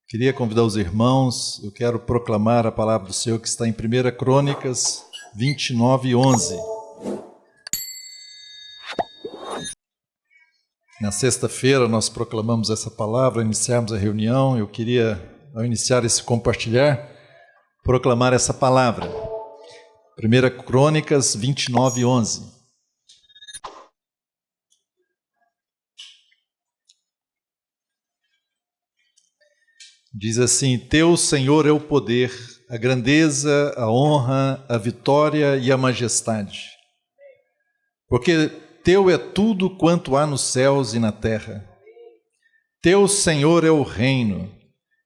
Queria convidar os irmãos, eu quero proclamar a palavra do Senhor que está em 1 Crônicas 29:11. Na sexta-feira nós proclamamos essa palavra, iniciamos a reunião. Eu queria, ao iniciar esse compartilhar, proclamar essa palavra. 1 Crônicas 29:11. Diz assim: Teu, Senhor, é o poder, a grandeza, a honra, a vitória e a majestade. Porque Teu é tudo quanto há nos céus e na terra. Teu, Senhor, é o reino,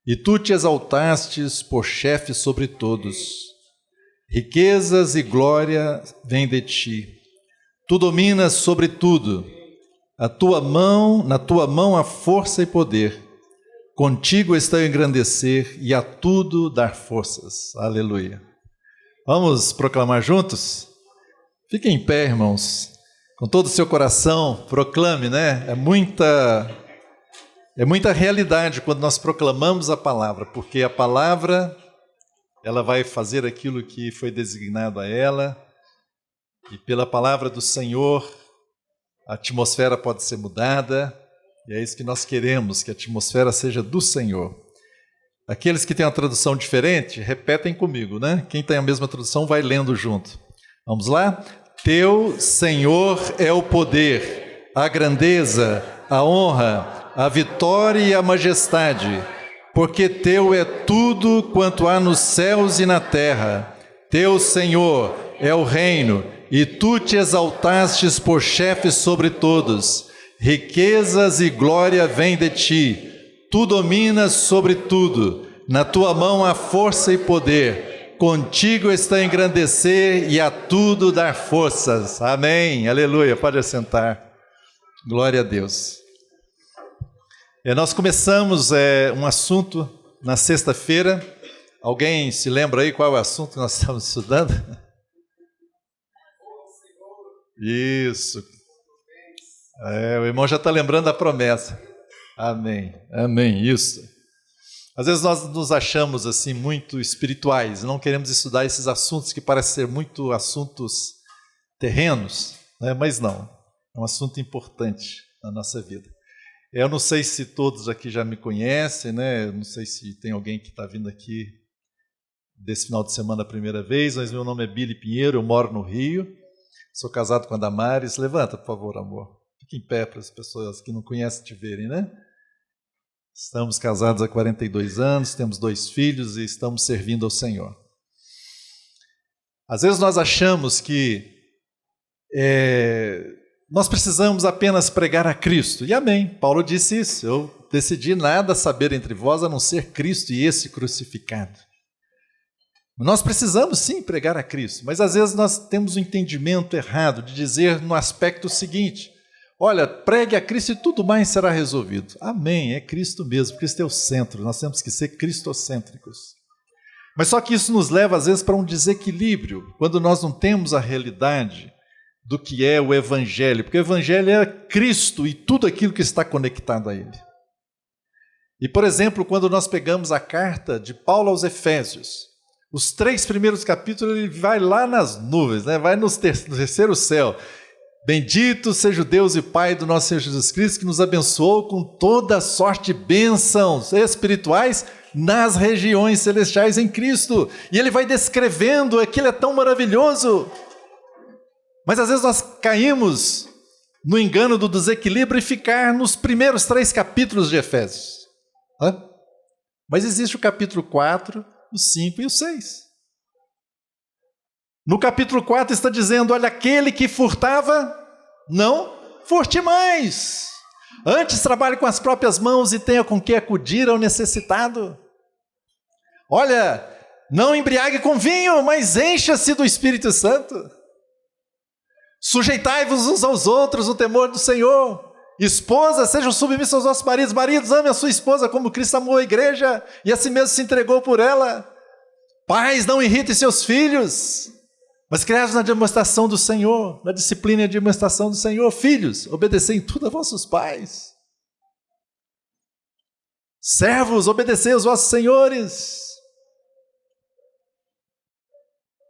e Tu te exaltastes por chefe sobre todos. Riquezas e glória vêm de Ti. Tu dominas sobre tudo. Na Tua mão há força e poder. Contigo está o engrandecer e a tudo dar forças. Aleluia. Vamos proclamar juntos? Fiquem em pé, irmãos. Com todo o seu coração, proclame, né? É muita realidade quando nós proclamamos a palavra, porque a palavra, ela vai fazer aquilo que foi designado a ela, e pela palavra do Senhor, a atmosfera pode ser mudada. E é isso que nós queremos, que a atmosfera seja do Senhor. Aqueles que têm uma tradução diferente, repetem comigo, né? Quem tem a mesma tradução vai lendo junto. Vamos lá? Teu, Senhor, é o poder, a grandeza, a honra, a vitória e a majestade, porque Teu é tudo quanto há nos céus e na terra. Teu, Senhor, é o reino, e Tu te exaltastes por chefe sobre todos. Riquezas e glória vêm de Ti, Tu dominas sobre tudo, na Tua mão há força e poder, contigo está engrandecer e a tudo dar forças. Amém, aleluia, pode assentar, glória a Deus. Nós começamos um assunto na sexta-feira. Alguém se lembra aí qual é o assunto que nós estamos estudando? Isso. O irmão já está lembrando da promessa. Amém, amém, isso. Às vezes nós nos achamos assim muito espirituais, não queremos estudar esses assuntos que parecem ser muito assuntos terrenos, né? Mas não, é um assunto importante na nossa vida. Eu não sei se todos aqui já me conhecem, né? Eu não sei se tem alguém que está vindo aqui desse final de semana a primeira vez, mas meu nome é Billy Pinheiro, eu moro no Rio, sou casado com a Damares. Levanta, por favor, amor. Fique em pé para as pessoas que não conhecem te verem, né? Estamos casados há 42 anos, temos 2 filhos e estamos servindo ao Senhor. Às vezes nós achamos que nós precisamos apenas pregar a Cristo. E amém, Paulo disse isso. Eu decidi nada saber entre vós a não ser Cristo e esse crucificado. Nós precisamos sim pregar a Cristo, mas às vezes nós temos um entendimento errado de dizer no aspecto seguinte: olha, pregue a Cristo e tudo mais será resolvido. Amém, é Cristo mesmo, Cristo é o centro, nós temos que ser cristocêntricos. Mas só que isso nos leva às vezes para um desequilíbrio, quando nós não temos a realidade do que é o Evangelho, porque o Evangelho é Cristo e tudo aquilo que está conectado a Ele. E, por exemplo, quando nós pegamos a carta de Paulo aos Efésios, os 3 primeiros capítulos, ele vai lá nas nuvens, né? Vai no terceiro céu. Bendito seja o Deus e Pai do nosso Senhor Jesus Cristo, que nos abençoou com toda sorte de bênçãos espirituais nas regiões celestiais em Cristo. E ele vai descrevendo, aquilo é tão maravilhoso. Mas às vezes nós caímos no engano do desequilíbrio e ficar nos primeiros 3 capítulos de Efésios. Mas existe o capítulo 4, o 5 e o 6. No capítulo 4 está dizendo: olha, aquele que furtava, não furte mais. Antes trabalhe com as próprias mãos e tenha com que acudir ao necessitado. Olha, não embriague com vinho, mas encha-se do Espírito Santo. Sujeitai-vos uns aos outros no temor do Senhor. Esposas, sejam submissas aos vossos maridos. Maridos, amem a sua esposa como Cristo amou a igreja e assim mesmo se entregou por ela. Pais, não irritem seus filhos, mas criados na demonstração do Senhor, na disciplina e demonstração do Senhor. Filhos, obedecei em tudo a vossos pais. Servos, obedecei aos vossos senhores.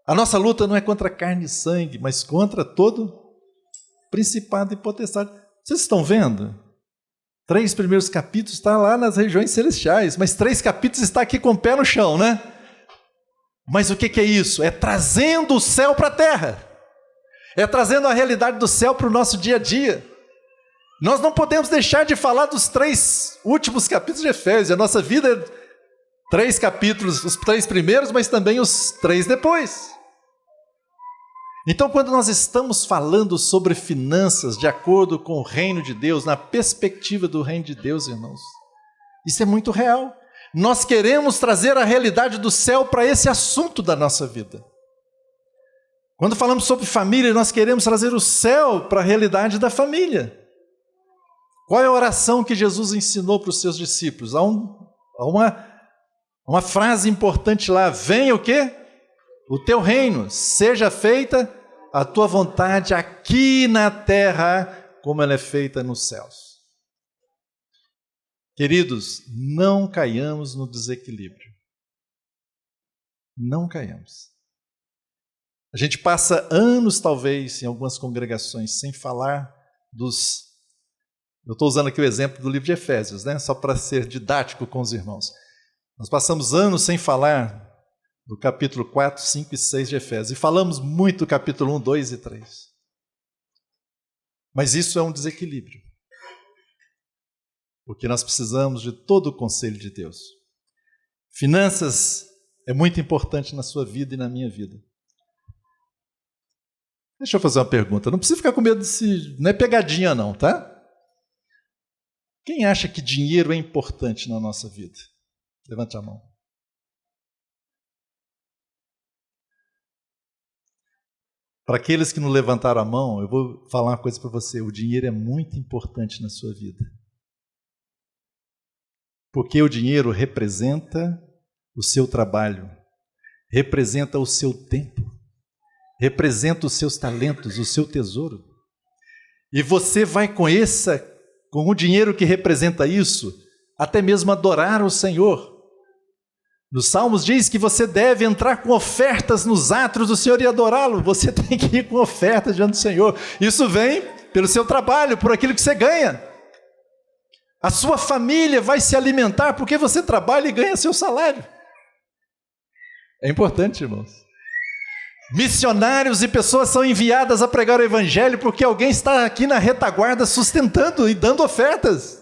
A nossa luta não é contra carne e sangue, mas contra todo principado e potestade. Vocês estão vendo? 3 primeiros capítulos está lá nas regiões celestiais, mas 3 capítulos está aqui com o pé no chão, né? Mas o que é isso? É trazendo o céu para a terra. É trazendo a realidade do céu para o nosso dia a dia. Nós não podemos deixar de falar dos 3 últimos capítulos de Efésios. A nossa vida é 3 capítulos, os 3 primeiros, mas também os 3 depois. Então, quando nós estamos falando sobre finanças de acordo com o reino de Deus, na perspectiva do reino de Deus, irmãos, isso é muito real. Nós queremos trazer a realidade do céu para esse assunto da nossa vida. Quando falamos sobre família, nós queremos trazer o céu para a realidade da família. Qual é a oração que Jesus ensinou para os seus discípulos? Há uma frase importante lá: venha o quê? O teu reino, seja feita a tua vontade aqui na terra, como ela é feita nos céus. Queridos, não caiamos no desequilíbrio. Não caiamos. A gente passa anos, talvez, em algumas congregações, sem falar dos... Eu estou usando aqui o exemplo do livro de Efésios, né? Só para ser didático com os irmãos. Nós passamos anos sem falar do capítulo 4, 5 e 6 de Efésios. E falamos muito do capítulo 1, 2 e 3. Mas isso é um desequilíbrio. Porque nós precisamos de todo o conselho de Deus. Finanças é muito importante na sua vida e na minha vida. Deixa eu fazer uma pergunta. Não precisa ficar com medo não é pegadinha não, tá? Quem acha que dinheiro é importante na nossa vida? Levante a mão. Para aqueles que não levantaram a mão, eu vou falar uma coisa para você. O dinheiro é muito importante na sua vida. Porque o dinheiro representa o seu trabalho, representa o seu tempo, representa os seus talentos, o seu tesouro. E você vai com o dinheiro que representa isso, até mesmo adorar o Senhor. Nos Salmos diz que você deve entrar com ofertas nos átrios do Senhor e adorá-lo. Você tem que ir com ofertas diante do Senhor. Isso vem pelo seu trabalho, por aquilo que você ganha. A sua família vai se alimentar porque você trabalha e ganha seu salário. É importante, irmãos. Missionários e pessoas são enviadas a pregar o evangelho porque alguém está aqui na retaguarda sustentando e dando ofertas.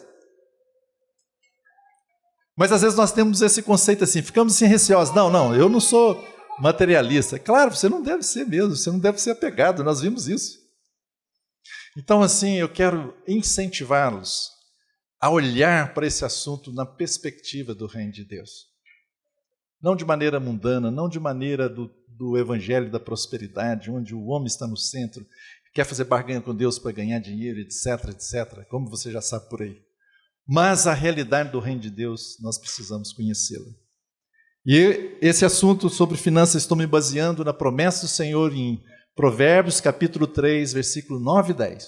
Mas às vezes nós temos esse conceito assim, ficamos assim receosos. Não, eu não sou materialista. Claro, você não deve ser mesmo, você não deve ser apegado, nós vimos isso. Então assim, eu quero incentivá-los a olhar para esse assunto na perspectiva do reino de Deus. Não de maneira mundana, não de maneira do evangelho da prosperidade, onde o homem está no centro, quer fazer barganha com Deus para ganhar dinheiro, etc, etc, como você já sabe por aí. Mas a realidade do reino de Deus, nós precisamos conhecê-la. E esse assunto sobre finanças, estou me baseando na promessa do Senhor em Provérbios, capítulo 3, versículo 9 e 10.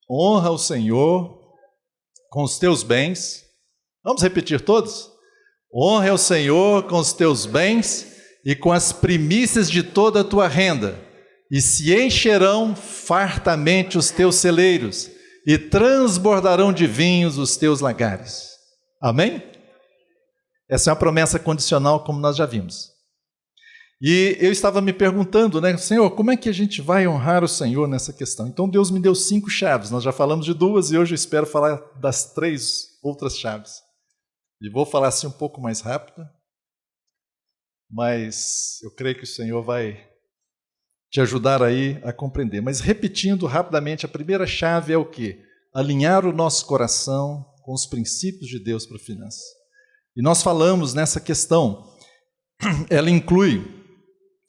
Honra o Senhor com os teus bens. Vamos repetir todos? Honra o Senhor com os teus bens e com as primícias de toda a tua renda, e se encherão fartamente os teus celeiros, e transbordarão de vinhos os teus lagares. Amém? Essa é uma promessa condicional, como nós já vimos. E eu estava me perguntando, né, Senhor, como é que a gente vai honrar o Senhor nessa questão? Então Deus me deu 5 chaves, nós já falamos de 2 e hoje eu espero falar das 3 outras chaves. E vou falar assim um pouco mais rápido, mas eu creio que o Senhor vai te ajudar aí a compreender. Mas repetindo rapidamente, a primeira chave é o quê? Alinhar o nosso coração com os princípios de Deus para a finança. E nós falamos nessa questão, ela inclui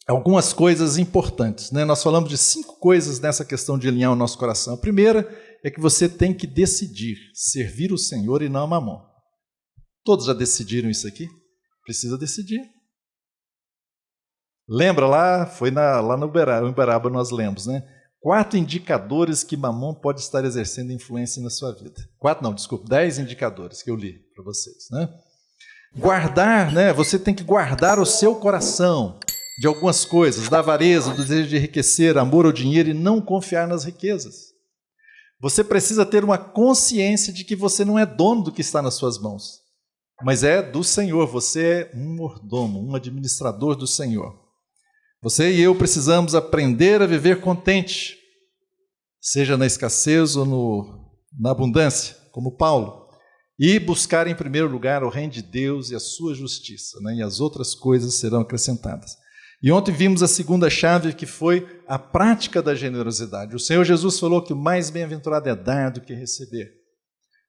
algumas coisas importantes, né? Nós falamos de 5 coisas nessa questão de alinhar o nosso coração. A primeira é que você tem que decidir servir o Senhor e não a Mamon. Todos já decidiram isso aqui? Precisa decidir. Lembra lá, foi lá no Uberaba nós lemos, né? 4 indicadores que Mamon pode estar exercendo influência na sua vida. 10 indicadores que eu li para vocês, né? Guardar, né? Você tem que guardar o seu coração de algumas coisas, da avareza, do desejo de enriquecer, amor ao dinheiro e não confiar nas riquezas. Você precisa ter uma consciência de que você não é dono do que está nas suas mãos, mas é do Senhor. Você é um mordomo, um administrador do Senhor. Você e eu precisamos aprender a viver contente, seja na escassez ou na abundância, como Paulo, e buscar em primeiro lugar o reino de Deus e a sua justiça, né? E as outras coisas serão acrescentadas. E ontem vimos a segunda chave, que foi a prática da generosidade. O Senhor Jesus falou que o mais bem-aventurado é dar do que receber.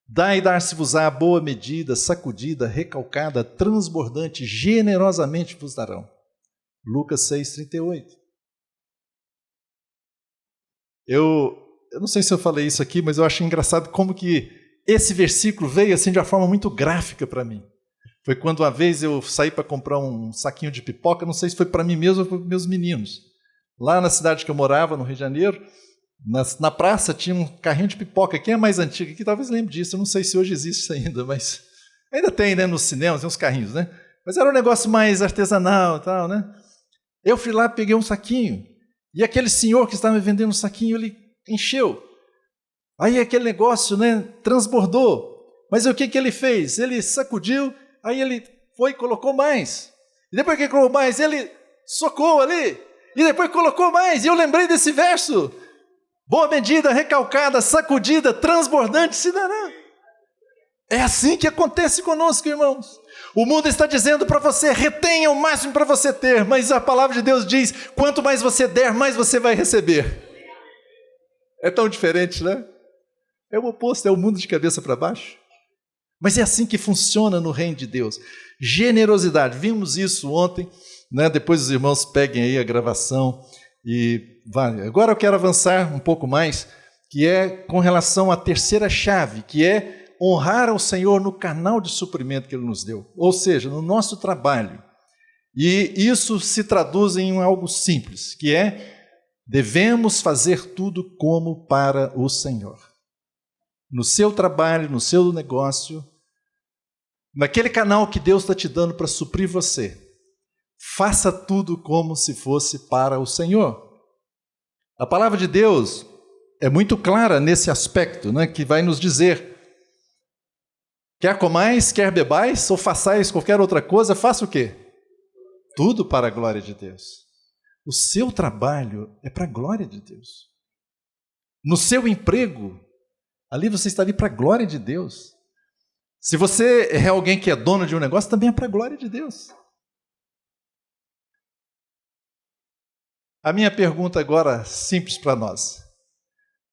Dai e dar-se-vos-á boa medida, sacudida, recalcada, transbordante, generosamente vos darão. Lucas 6,38. Eu não sei se eu falei isso aqui, mas eu achei engraçado como que esse versículo veio assim de uma forma muito gráfica para mim. Foi quando uma vez eu saí para comprar um saquinho de pipoca, não sei se foi para mim mesmo ou para meus meninos. Lá na cidade que eu morava, no Rio de Janeiro, na praça tinha um carrinho de pipoca. Quem é mais antigo aqui talvez lembre disso. Eu não sei se hoje existe isso ainda, mas ainda tem, né? Nos cinemas, tem uns carrinhos, né? Mas era um negócio mais artesanal e tal, né? Eu fui lá, peguei um saquinho, e aquele senhor que estava me vendendo um saquinho, ele encheu. Aí aquele negócio, né, transbordou. Mas o que ele fez? Ele sacudiu, aí ele foi e colocou mais. E depois que colocou mais, ele socou ali. E depois colocou mais. E eu lembrei desse verso. Boa medida, recalcada, sacudida, transbordante se dará. É assim que acontece conosco, irmãos. O mundo está dizendo para você, retenha o máximo para você ter. Mas a palavra de Deus diz, quanto mais você der, mais você vai receber. É tão diferente, né? É o oposto, é o mundo de cabeça para baixo. Mas é assim que funciona no reino de Deus. Generosidade, vimos isso ontem, né? Depois os irmãos peguem aí a gravação e vai. Agora eu quero avançar um pouco mais, que é com relação à terceira chave, que é honrar ao Senhor no canal de suprimento que Ele nos deu, ou seja, no nosso trabalho. E isso se traduz em algo simples, que é, devemos fazer tudo como para o Senhor. No seu trabalho, no seu negócio, naquele canal que Deus está te dando para suprir você, faça tudo como se fosse para o Senhor. A palavra de Deus é muito clara nesse aspecto, né, que vai nos dizer, quer comais, quer bebais, ou façais qualquer outra coisa, faça o quê? Tudo para a glória de Deus. O seu trabalho é para a glória de Deus. No seu emprego, ali você está ali para a glória de Deus. Se você é alguém que é dono de um negócio, também é para a glória de Deus. A minha pergunta agora, simples para nós.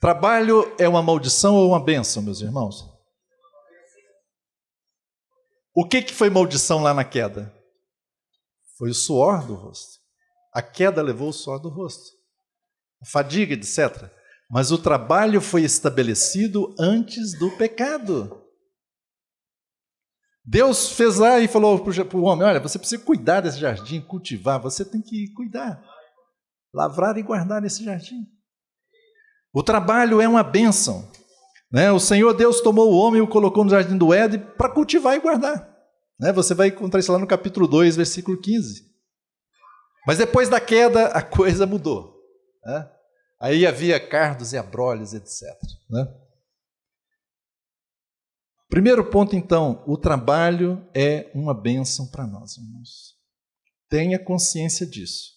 Trabalho é uma maldição ou uma bênção, meus irmãos? O que foi maldição lá na queda? Foi o suor do rosto. A queda levou o suor do rosto. A fadiga, etc. Mas o trabalho foi estabelecido antes do pecado. Deus fez lá e falou para o homem, olha, você precisa cuidar desse jardim, cultivar, você tem que cuidar. Lavrar e guardar esse jardim. O trabalho é uma bênção. Né? O Senhor Deus tomou o homem e o colocou no jardim do Éden para cultivar e guardar. Né? Você vai encontrar isso lá no capítulo 2, versículo 15. Mas depois da queda, a coisa mudou. Né? Aí havia cardos e abrolhos, etc. Né? Primeiro ponto, então, o trabalho é uma bênção para nós, irmãos. Tenha consciência disso.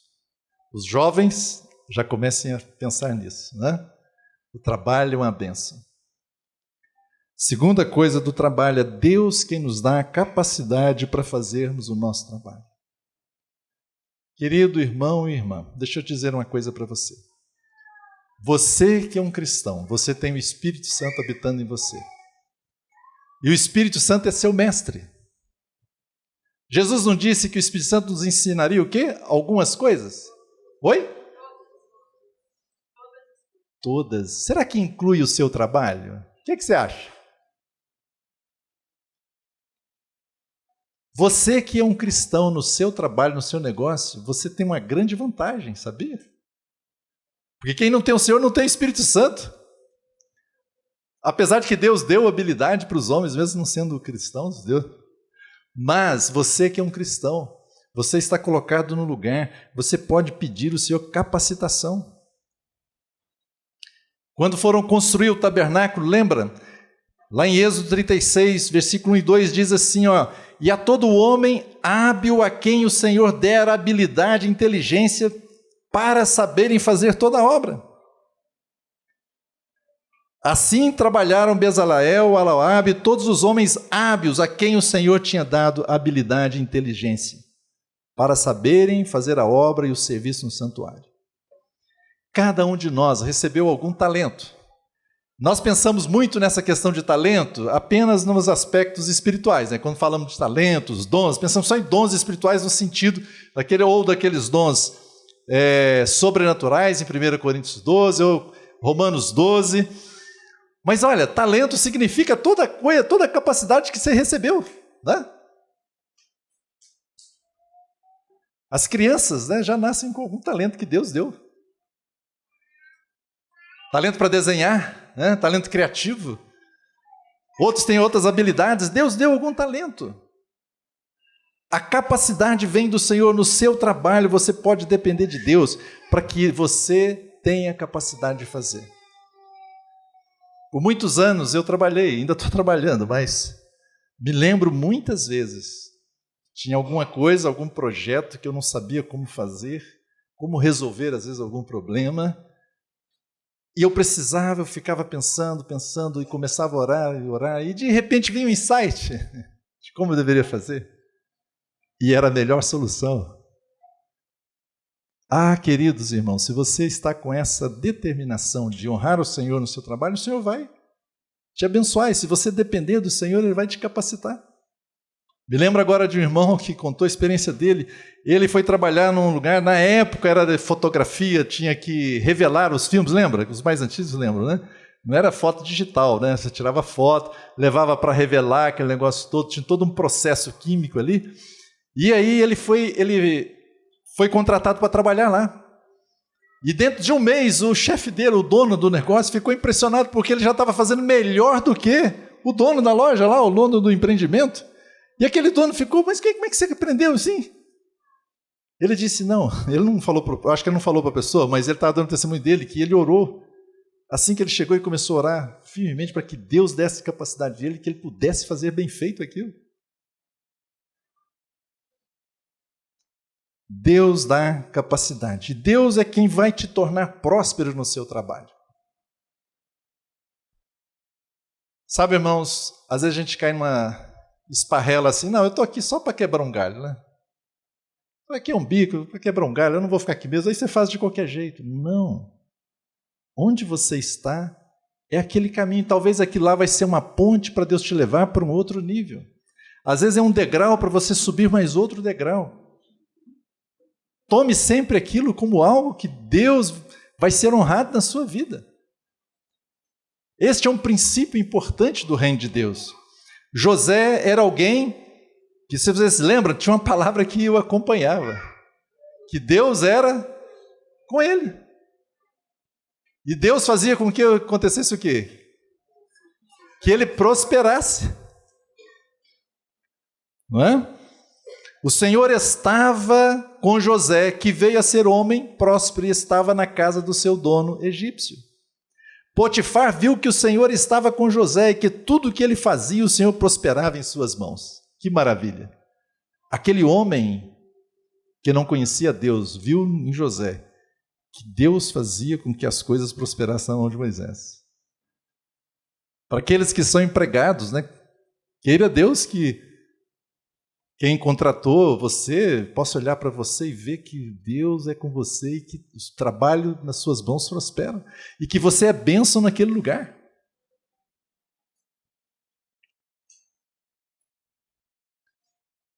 Os jovens já comecem a pensar nisso. Né? O trabalho é uma bênção. Segunda coisa do trabalho, é Deus quem nos dá a capacidade para fazermos o nosso trabalho. Querido irmão e irmã, deixa eu dizer uma coisa para você. Você que é um cristão, você tem o Espírito Santo habitando em você. E o Espírito Santo é seu mestre. Jesus não disse que o Espírito Santo nos ensinaria o quê? Algumas coisas? Oi? Todas. Será que inclui o seu trabalho? O que você acha? Você que é um cristão no seu trabalho, no seu negócio, você tem uma grande vantagem, sabia? Porque quem não tem o Senhor não tem o Espírito Santo. Apesar de que Deus deu habilidade para os homens, mesmo não sendo cristãos, Deus. Mas você que é um cristão, você está colocado no lugar, você pode pedir o Senhor capacitação. Quando foram construir o tabernáculo, lembra? Lá em Êxodo 36, versículo 1 e 2, diz assim, ó, e a todo homem hábil a quem o Senhor der habilidade e inteligência para saberem fazer toda a obra. Assim trabalharam Bezaleel, Alaoabe, todos os homens hábeis a quem o Senhor tinha dado habilidade e inteligência, para saberem fazer a obra e o serviço no santuário. Cada um de nós recebeu algum talento. Nós pensamos muito nessa questão de talento apenas nos aspectos espirituais, né? Quando falamos de talentos, dons, pensamos só em dons espirituais no sentido daqueles dons sobrenaturais, em 1 Coríntios 12 ou Romanos 12. Mas olha, talento significa toda a capacidade que você recebeu, né? As crianças, né, já nascem com algum talento que Deus deu. Talento para desenhar, né? Talento criativo. Outros têm outras habilidades. Deus deu algum talento. A capacidade vem do Senhor. No seu trabalho você pode depender de Deus para que você tenha capacidade de fazer. Por muitos anos eu trabalhei, ainda estou trabalhando, mas me lembro muitas vezes, tinha alguma coisa, algum projeto que eu não sabia como fazer, como resolver às vezes algum problema, e eu ficava pensando, e começava a orar, e de repente vinha um insight de como eu deveria fazer, e era a melhor solução. Ah, queridos irmãos, se você está com essa determinação de honrar o Senhor no seu trabalho, o Senhor vai te abençoar. E se você depender do Senhor, Ele vai te capacitar. Me lembro agora de um irmão que contou a experiência dele. Ele foi trabalhar num lugar, na época era de fotografia, tinha que revelar os filmes, lembra? Os mais antigos lembram, né? Não era foto digital, né? Você tirava foto, levava para revelar aquele negócio todo, tinha todo um processo químico ali. E aí ele foi contratado para trabalhar lá. E dentro de um mês, o chefe dele, o dono do negócio, ficou impressionado porque ele já estava fazendo melhor do que o dono da loja lá, o dono do empreendimento. E aquele dono ficou, mas como é que você aprendeu assim? Ele disse, não, ele não falou, acho que ele não falou para a pessoa, mas ele estava dando testemunho dele, que ele orou. Assim que ele chegou e começou a orar firmemente para que Deus desse capacidade dele, que ele pudesse fazer bem feito aquilo. Deus dá capacidade. Deus é quem vai te tornar próspero no seu trabalho. Sabe, irmãos, às vezes a gente cai numa esparrela assim, não, eu estou aqui só para quebrar um galho, né? Aqui é um bico, para quebrar um galho, eu não vou ficar aqui mesmo, aí você faz de qualquer jeito. Não. Onde você está é aquele caminho, talvez aquilo lá vai ser uma ponte para Deus te levar para um outro nível. Às vezes é um degrau para você subir mais outro degrau. Tome sempre aquilo como algo que Deus vai ser honrado na sua vida. Este é um princípio importante do reino de Deus. José era alguém que, se vocês se lembram, tinha uma palavra que o acompanhava, que Deus era com ele. E Deus fazia com que acontecesse o quê? Que ele prosperasse. Não é? O Senhor estava com José, que veio a ser homem próspero e estava na casa do seu dono egípcio. Potifar viu que o Senhor estava com José e que tudo o que ele fazia, o Senhor prosperava em suas mãos. Que maravilha! Aquele homem que não conhecia Deus, viu em José que Deus fazia com que as coisas prosperassem na mão de Moisés. Para aqueles que são empregados, né? Queira Deus que quem contratou você possa olhar para você e ver que Deus é com você e que o trabalho nas suas mãos prospera e que você é bênção naquele lugar.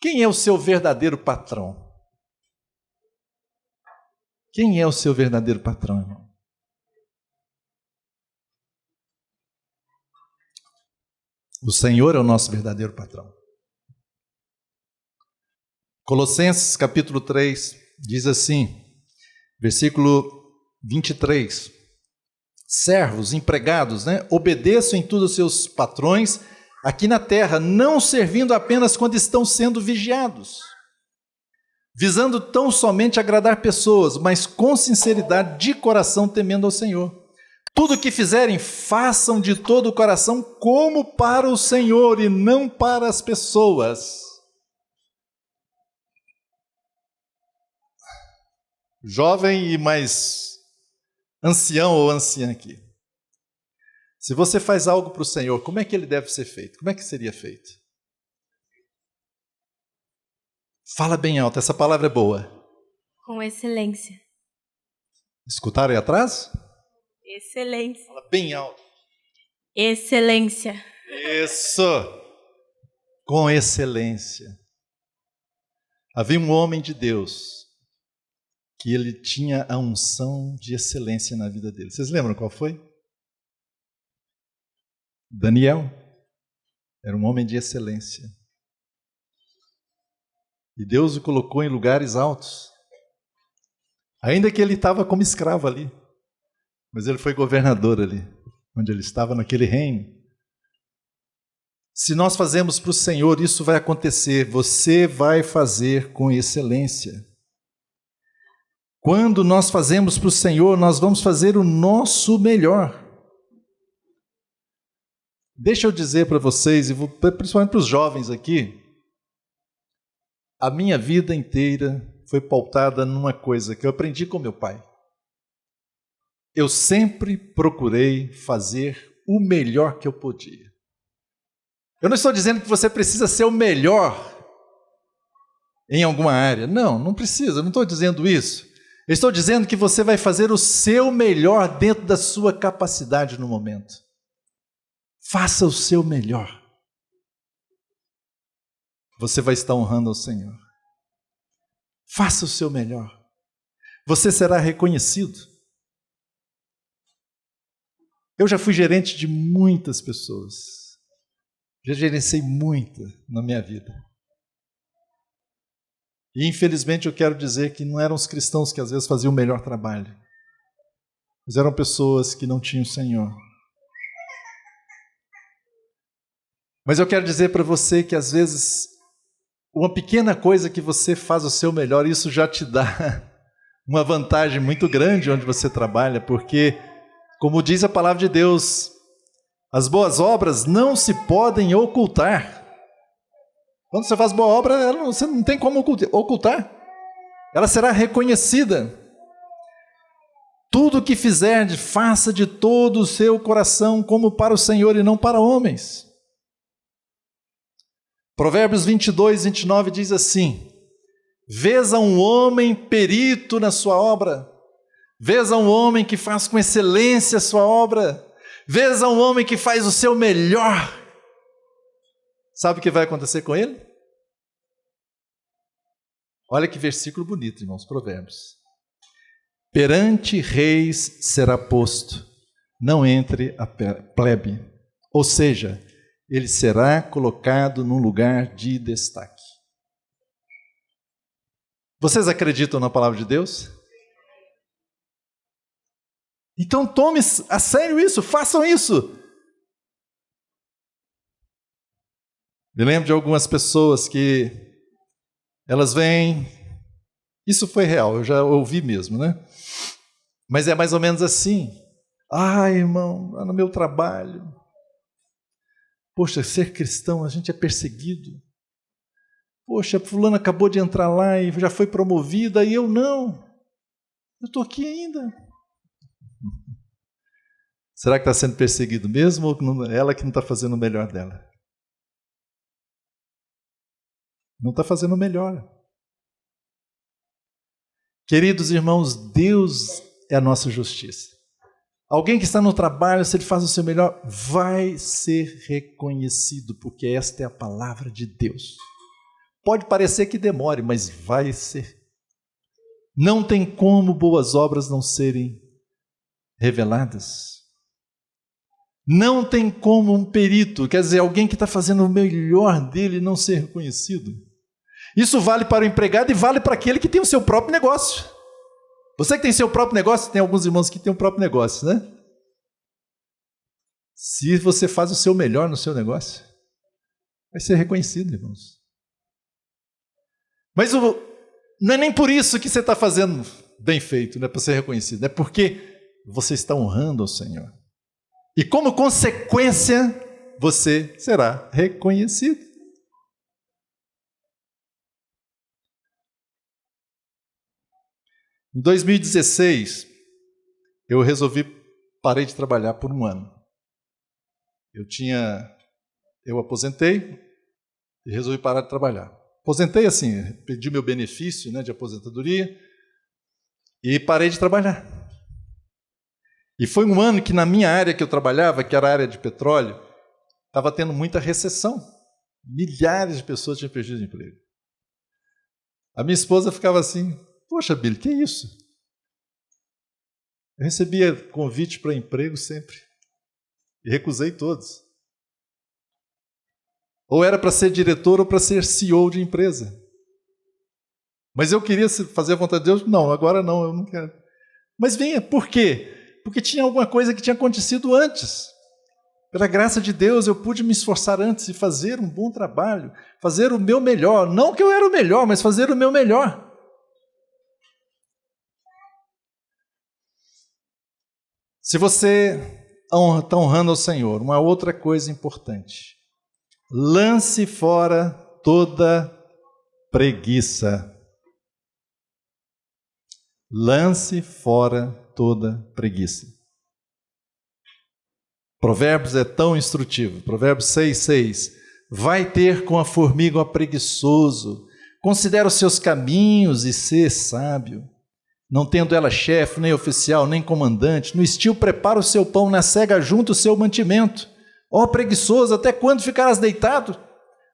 Quem é o seu verdadeiro patrão? Quem é o seu verdadeiro patrão, irmão? O Senhor é o nosso verdadeiro patrão. Colossenses capítulo 3 diz assim, versículo 23. Servos, empregados, obedeçam em tudo aos seus patrões aqui na terra, não servindo apenas quando estão sendo vigiados, visando tão somente agradar pessoas, mas com sinceridade de coração, temendo ao Senhor. Tudo o que fizerem, façam de todo o coração como para o Senhor e não para as pessoas. Jovem e mais ancião ou anciã aqui. Se você faz algo para o Senhor, como é que ele deve ser feito? Como é que seria feito? Fala bem alto, essa palavra é boa. Com excelência. Escutaram aí atrás? Excelência. Fala bem alto. Excelência. Isso! Com excelência. Havia um homem de Deus que ele tinha a unção de excelência na vida dele. Vocês lembram qual foi? Daniel. Era um homem de excelência. E Deus o colocou em lugares altos. Ainda que ele estava como escravo ali. Mas ele foi governador ali, onde ele estava naquele reino. Se nós fazemos para o Senhor, isso vai acontecer. Você vai fazer com excelência. Quando nós fazemos para o Senhor, nós vamos fazer o nosso melhor. Deixa eu dizer para vocês, e principalmente para os jovens aqui, a minha vida inteira foi pautada numa coisa que eu aprendi com meu pai. Eu sempre procurei fazer o melhor que eu podia. Eu não estou dizendo que você precisa ser o melhor em alguma área. Não, não precisa, eu não estou dizendo isso. Eu estou dizendo que você vai fazer o seu melhor dentro da sua capacidade no momento. Faça o seu melhor. Você vai estar honrando ao Senhor. Faça o seu melhor. Você será reconhecido. Eu já fui gerente de muitas pessoas. Já gerenciei muita na minha vida. E infelizmente eu quero dizer que não eram os cristãos que às vezes faziam o melhor trabalho. Mas eram pessoas que não tinham o Senhor. Mas eu quero dizer para você que às vezes uma pequena coisa que você faz o seu melhor, isso já te dá uma vantagem muito grande onde você trabalha, porque, como diz a palavra de Deus, as boas obras não se podem ocultar. Quando você faz boa obra, você não tem como ocultar. Ela será reconhecida. Tudo o que fizer, faça de todo o seu coração como para o Senhor e não para homens. Provérbios 22, 29 diz assim: vês a um homem perito na sua obra, vês a um homem que faz com excelência a sua obra, vês a um homem que faz o seu melhor. Sabe o que vai acontecer com ele? Olha que versículo bonito, irmãos, Provérbios. Perante reis será posto, não entre a plebe. Ou seja, ele será colocado num lugar de destaque. Vocês acreditam na palavra de Deus? Então tome a sério isso, façam isso. Me lembro de algumas pessoas que elas vêm, isso foi real, eu já ouvi mesmo, né? Mas é mais ou menos assim: ai, irmão, lá no meu trabalho, poxa, ser cristão, a gente é perseguido. Poxa, fulano acabou de entrar lá e já foi promovida e eu não. Eu estou aqui ainda. Será que está sendo perseguido mesmo ou ela que não está fazendo o melhor dela? Não está fazendo o melhor. Queridos irmãos, Deus é a nossa justiça. Alguém que está no trabalho, se ele faz o seu melhor, vai ser reconhecido, porque esta é a palavra de Deus. Pode parecer que demore, mas vai ser. Não tem como boas obras não serem reveladas. Não tem como um perito, quer dizer, alguém que está fazendo o melhor dele, não ser reconhecido. Isso vale para o empregado e vale para aquele que tem o seu próprio negócio. Você que tem seu próprio negócio, tem alguns irmãos que têm o próprio negócio, né? Se você faz o seu melhor no seu negócio, vai ser reconhecido, irmãos. Mas não é nem por isso que você está fazendo bem feito, não é para ser reconhecido, é porque você está honrando ao Senhor. E como consequência, você será reconhecido. Em 2016, eu parei de trabalhar por um ano. Eu aposentei e resolvi parar de trabalhar. Aposentei assim, pedi meu benefício, né, de aposentadoria e parei de trabalhar. E foi um ano que na minha área que eu trabalhava, que era a área de petróleo, estava tendo muita recessão. Milhares de pessoas tinham perdido o emprego. A minha esposa ficava assim, poxa, Billy, que é isso? Eu recebia convite para emprego sempre. E recusei todos. Ou era para ser diretor ou para ser CEO de empresa. Mas eu queria fazer a vontade de Deus? Não, agora não, eu não quero. Mas venha, por quê? Porque tinha alguma coisa que tinha acontecido antes. Pela graça de Deus, eu pude me esforçar antes e fazer um bom trabalho, fazer o meu melhor. Não que eu era o melhor, mas fazer o meu melhor. Se você está honrando ao Senhor, uma outra coisa importante. Lance fora toda preguiça. Lance fora toda preguiça. Provérbios é tão instrutivo. Provérbios 6:6. Vai ter com a formiga o preguiçoso. Considera os seus caminhos e sê sábio. Não tendo ela chefe, nem oficial, nem comandante, no estio prepara o seu pão, na cega junta o seu mantimento. Ó preguiçoso, até quando ficarás deitado?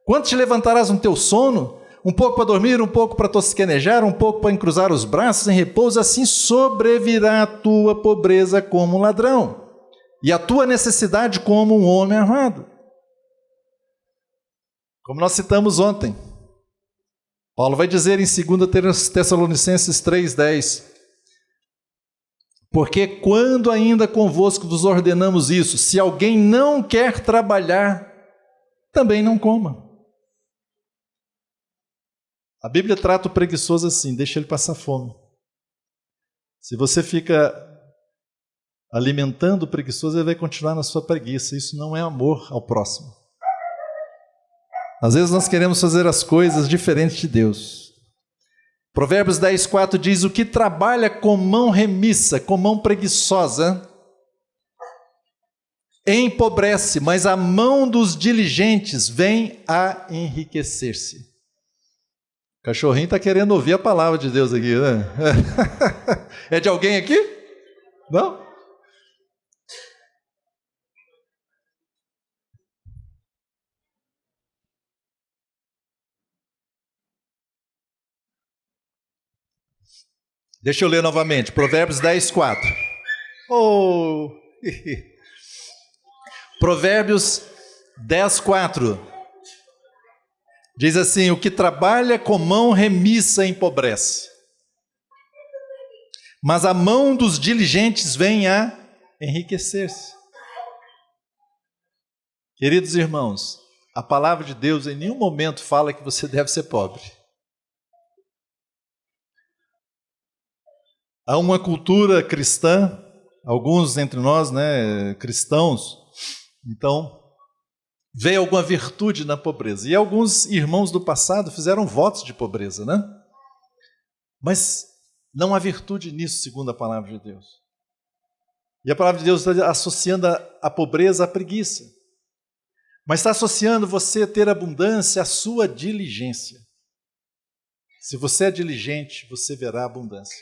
Quando te levantarás no teu sono? Um pouco para dormir, um pouco para tosquenejar, um pouco para encruzar os braços em repouso, assim sobrevirá a tua pobreza como um ladrão, e a tua necessidade como um homem armado. Como nós citamos ontem, Paulo vai dizer em 2 Tessalonicenses 3:10, porque quando ainda convosco vos ordenamos isso, se alguém não quer trabalhar, também não coma. A Bíblia trata o preguiçoso assim, deixa ele passar fome. Se você fica alimentando o preguiçoso, ele vai continuar na sua preguiça. Isso não é amor ao próximo. Às vezes nós queremos fazer as coisas diferentes de Deus. Provérbios 10:4 diz, o que trabalha com mão remissa, com mão preguiçosa, empobrece, mas a mão dos diligentes vem a enriquecer-se. O cachorrinho está querendo ouvir a palavra de Deus aqui, né? É de alguém aqui? Não? Deixa eu ler novamente, Provérbios 10:4. Oh. Provérbios 10:4. Diz assim, o que trabalha com mão remissa empobrece, mas a mão dos diligentes vem a enriquecer-se. Queridos irmãos, a palavra de Deus em nenhum momento fala que você deve ser pobre. Há uma cultura cristã, alguns entre nós, né, cristãos, então, vê alguma virtude na pobreza. E alguns irmãos do passado fizeram votos de pobreza, né? Mas não há virtude nisso, segundo a palavra de Deus. E a palavra de Deus está associando a pobreza à preguiça. Mas está associando você a ter abundância à sua diligência. Se você é diligente, você verá abundância.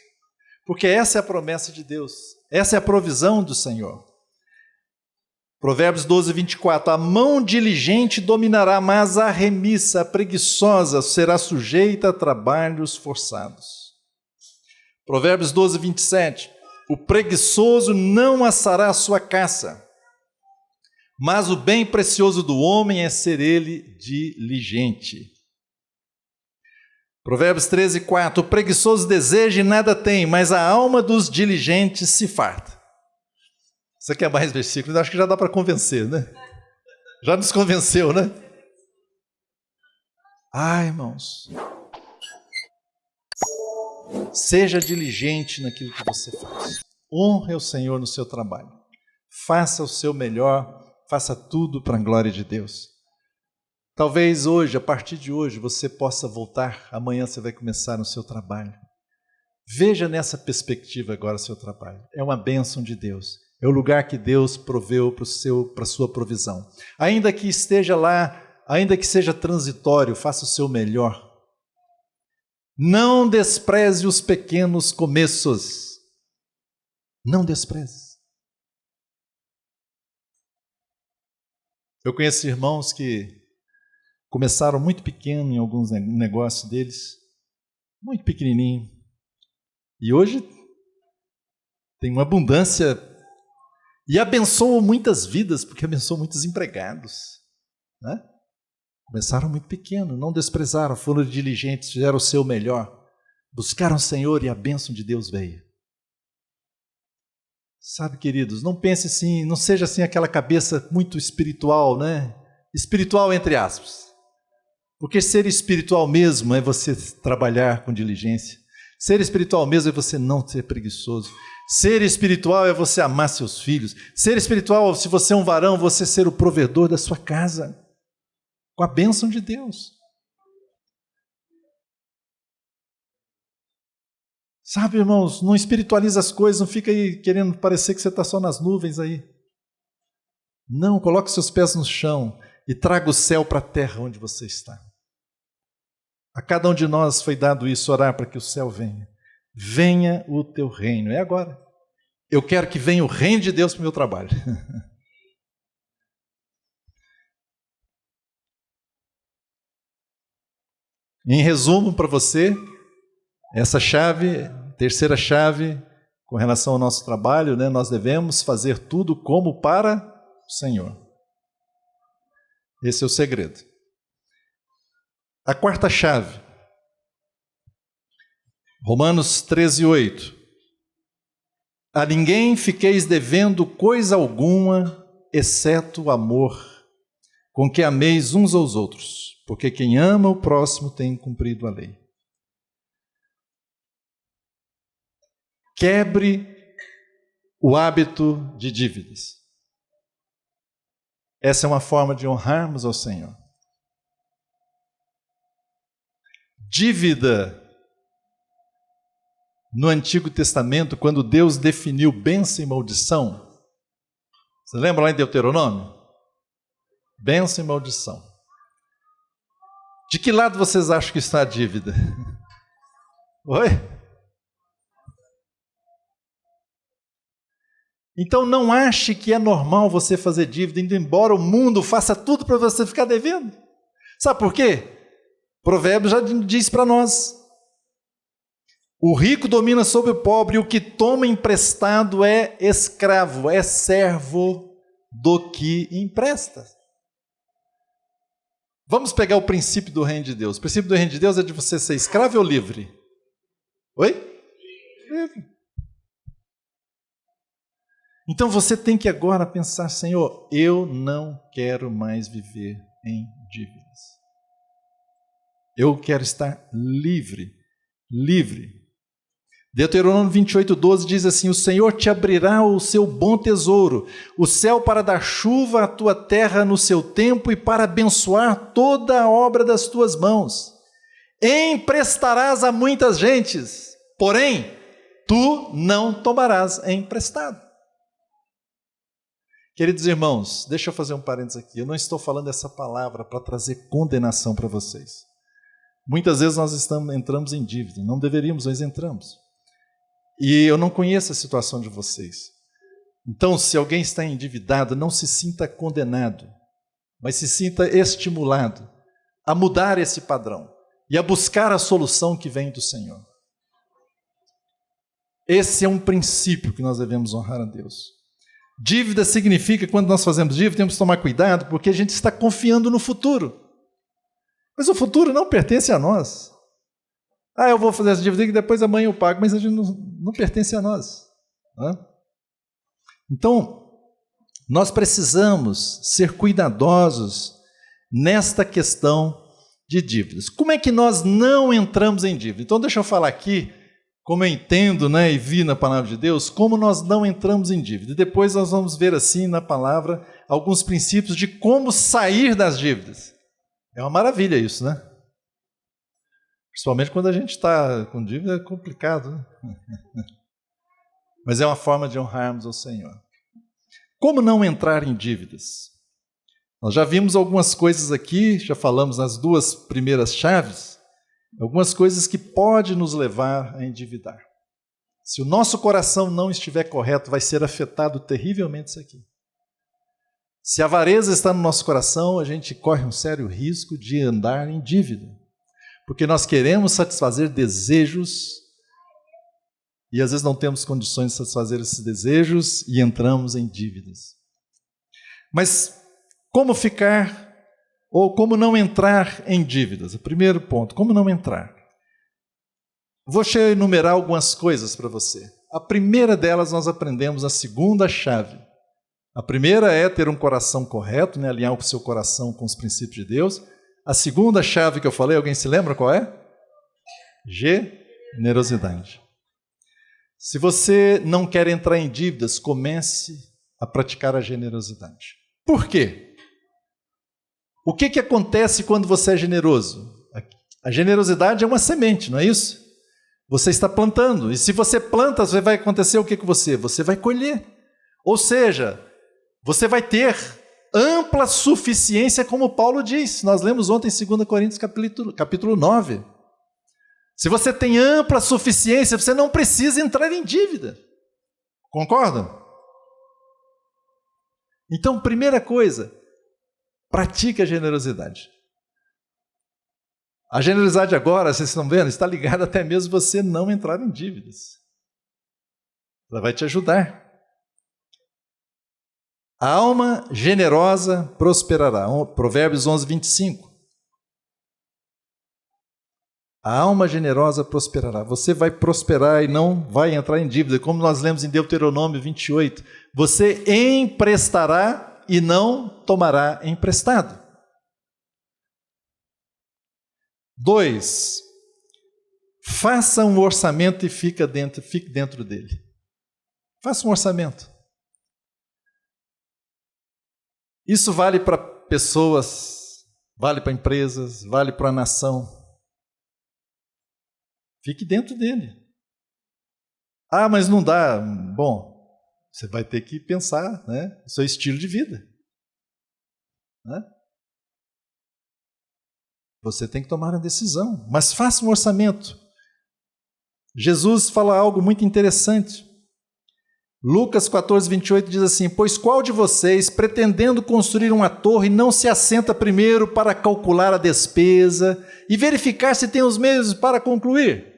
Porque essa é a promessa de Deus. Essa é a provisão do Senhor. Provérbios 12:24, a mão diligente dominará, mas a remissa, a preguiçosa, será sujeita a trabalhos forçados. Provérbios 12:27, o preguiçoso não assará a sua caça, mas o bem precioso do homem é ser ele diligente. Provérbios 13:4. O preguiçoso deseja e nada tem, mas a alma dos diligentes se farta. Você quer mais versículos? Acho que já dá para convencer, né? Já nos convenceu, né? Irmãos, seja diligente naquilo que você faz. Honre o Senhor no seu trabalho. Faça o seu melhor, faça tudo para a glória de Deus. Talvez hoje, a partir de hoje, você possa voltar, amanhã você vai começar no seu trabalho. Veja nessa perspectiva agora o seu trabalho. É uma bênção de Deus. É o lugar que Deus proveu para a sua provisão. Ainda que esteja lá, ainda que seja transitório, faça o seu melhor. Não despreze os pequenos começos. Não despreze. Eu conheço irmãos que começaram muito pequeno em alguns negócios deles, muito pequenininho. E hoje tem uma abundância e abençoam muitas vidas, porque abençoam muitos empregados, né? Começaram muito pequeno, não desprezaram, foram diligentes, fizeram o seu melhor, buscaram o Senhor e a bênção de Deus veio. Sabe, queridos, não pense assim, não seja assim aquela cabeça muito espiritual, né? Espiritual entre aspas. Porque ser espiritual mesmo é você trabalhar com diligência. Ser espiritual mesmo é você não ser preguiçoso. Ser espiritual é você amar seus filhos. Ser espiritual, se você é um varão, você ser o provedor da sua casa, com a bênção de Deus. Sabe, irmãos, não espiritualiza as coisas, não fica aí querendo parecer que você está só nas nuvens aí. Não, coloque seus pés no chão e traga o céu para a terra onde você está. A cada um de nós foi dado isso, orar para que o céu venha. Venha o teu reino. É agora. Eu quero que venha o reino de Deus para o meu trabalho. Em resumo para você, essa chave, terceira chave, com relação ao nosso trabalho, né, nós devemos fazer tudo como para o Senhor. Esse é o segredo. A quarta chave, Romanos 13:8. A ninguém fiqueis devendo coisa alguma, exceto o amor, com que ameis uns aos outros, porque quem ama o próximo tem cumprido a lei. Quebre o hábito de dívidas. Essa é uma forma de honrarmos ao Senhor. Dívida, no Antigo Testamento, quando Deus definiu bênção e maldição, você lembra lá em Deuteronômio? Bênção e maldição. De que lado vocês acham que está a dívida? Oi? Então não ache que é normal você fazer dívida, indo embora o mundo faça tudo para você ficar devendo. Sabe por quê? Provérbios já diz para nós. O rico domina sobre o pobre, e o que toma emprestado é escravo, é servo do que empresta. Vamos pegar o princípio do reino de Deus. O princípio do reino de Deus é de você ser escravo ou livre? Oi? Livre. Então você tem que agora pensar, Senhor, eu não quero mais viver em dívidas. Eu quero estar livre, livre. Deuteronômio 28:12 diz assim: o Senhor te abrirá o seu bom tesouro, o céu para dar chuva à tua terra no seu tempo e para abençoar toda a obra das tuas mãos. Emprestarás a muitas gentes, porém, tu não tomarás emprestado. Queridos irmãos, deixa eu fazer um parênteses aqui. Eu não estou falando essa palavra para trazer condenação para vocês. Muitas vezes nós entramos em dívida, não deveríamos, mas entramos. E eu não conheço a situação de vocês. Então, se alguém está endividado, não se sinta condenado, mas se sinta estimulado a mudar esse padrão e a buscar a solução que vem do Senhor. Esse é um princípio que nós devemos honrar a Deus. Dívida significa, quando nós fazemos dívida, temos que tomar cuidado, porque a gente está confiando no futuro. Mas o futuro não pertence a nós. Eu vou fazer essa dívida e depois amanhã eu pago, mas a gente não pertence a nós. Né? Então, nós precisamos ser cuidadosos nesta questão de dívidas. Como é que nós não entramos em dívida? Então, deixa eu falar aqui, como eu entendo, né, e vi na palavra de Deus, como nós não entramos em dívida. E depois nós vamos ver assim na palavra alguns princípios de como sair das dívidas. É uma maravilha isso, né? Principalmente quando a gente está com dívida, é complicado, né? Mas é uma forma de honrarmos ao Senhor. Como não entrar em dívidas? Nós já vimos algumas coisas aqui, já falamos nas duas primeiras chaves, algumas coisas que podem nos levar a endividar. Se o nosso coração não estiver correto, vai ser afetado terrivelmente isso aqui. Se a avareza está no nosso coração, a gente corre um sério risco de andar em dívida. Porque nós queremos satisfazer desejos e às vezes não temos condições de satisfazer esses desejos e entramos em dívidas. Mas como ficar ou como não entrar em dívidas? O primeiro ponto, como não entrar? Vou enumerar algumas coisas para você. A primeira delas nós aprendemos a segunda chave. A primeira é ter um coração correto, né? Alinhar o seu coração com os princípios de Deus. A segunda chave que eu falei, alguém se lembra qual é? Generosidade. Se você não quer entrar em dívidas, comece a praticar a generosidade. Por quê? O que acontece quando você é generoso? A generosidade é uma semente, não é isso? Você está plantando, e se você planta, vai acontecer o que com você? Você vai colher. Ou seja, você vai ter ampla suficiência, como Paulo diz. Nós lemos ontem em 2 Coríntios capítulo 9. Se você tem ampla suficiência, você não precisa entrar em dívida. Concordam? Então, primeira coisa, pratique a generosidade. A generosidade agora, vocês estão vendo, está ligada até mesmo você não entrar em dívidas. Ela vai te ajudar. A alma generosa prosperará. Provérbios 11, 25. A alma generosa prosperará. Você vai prosperar e não vai entrar em dívida. Como nós lemos em Deuteronômio 28. Você emprestará e não tomará emprestado. 2. Faça um orçamento e fique dentro dele. Faça um orçamento. Isso vale para pessoas, vale para empresas, vale para a nação. Fique dentro dele. Mas não dá. Bom, você vai ter que pensar, né, o seu estilo de vida. Né? Você tem que tomar uma decisão, mas faça um orçamento. Jesus fala algo muito interessante. Lucas 14, 28 diz assim: pois qual de vocês, pretendendo construir uma torre, não se assenta primeiro para calcular a despesa e verificar se tem os meios para concluir?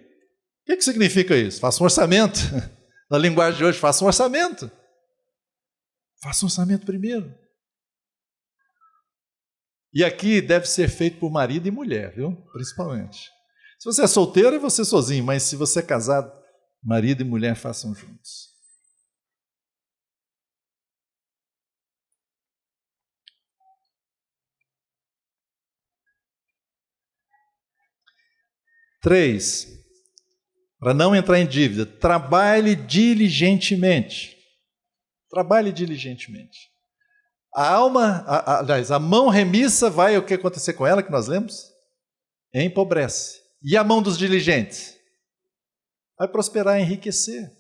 O que significa isso? Faça um orçamento. Na linguagem de hoje, faça um orçamento. Faça um orçamento primeiro. E aqui deve ser feito por marido e mulher, viu? Principalmente. Se você é solteiro, é você sozinho, mas se você é casado, marido e mulher façam juntos. Três, para não entrar em dívida, trabalhe diligentemente. Trabalhe diligentemente. A mão remissa vai o que acontecer com ela, que nós lemos? Empobrece. E a mão dos diligentes? Vai prosperar e enriquecer.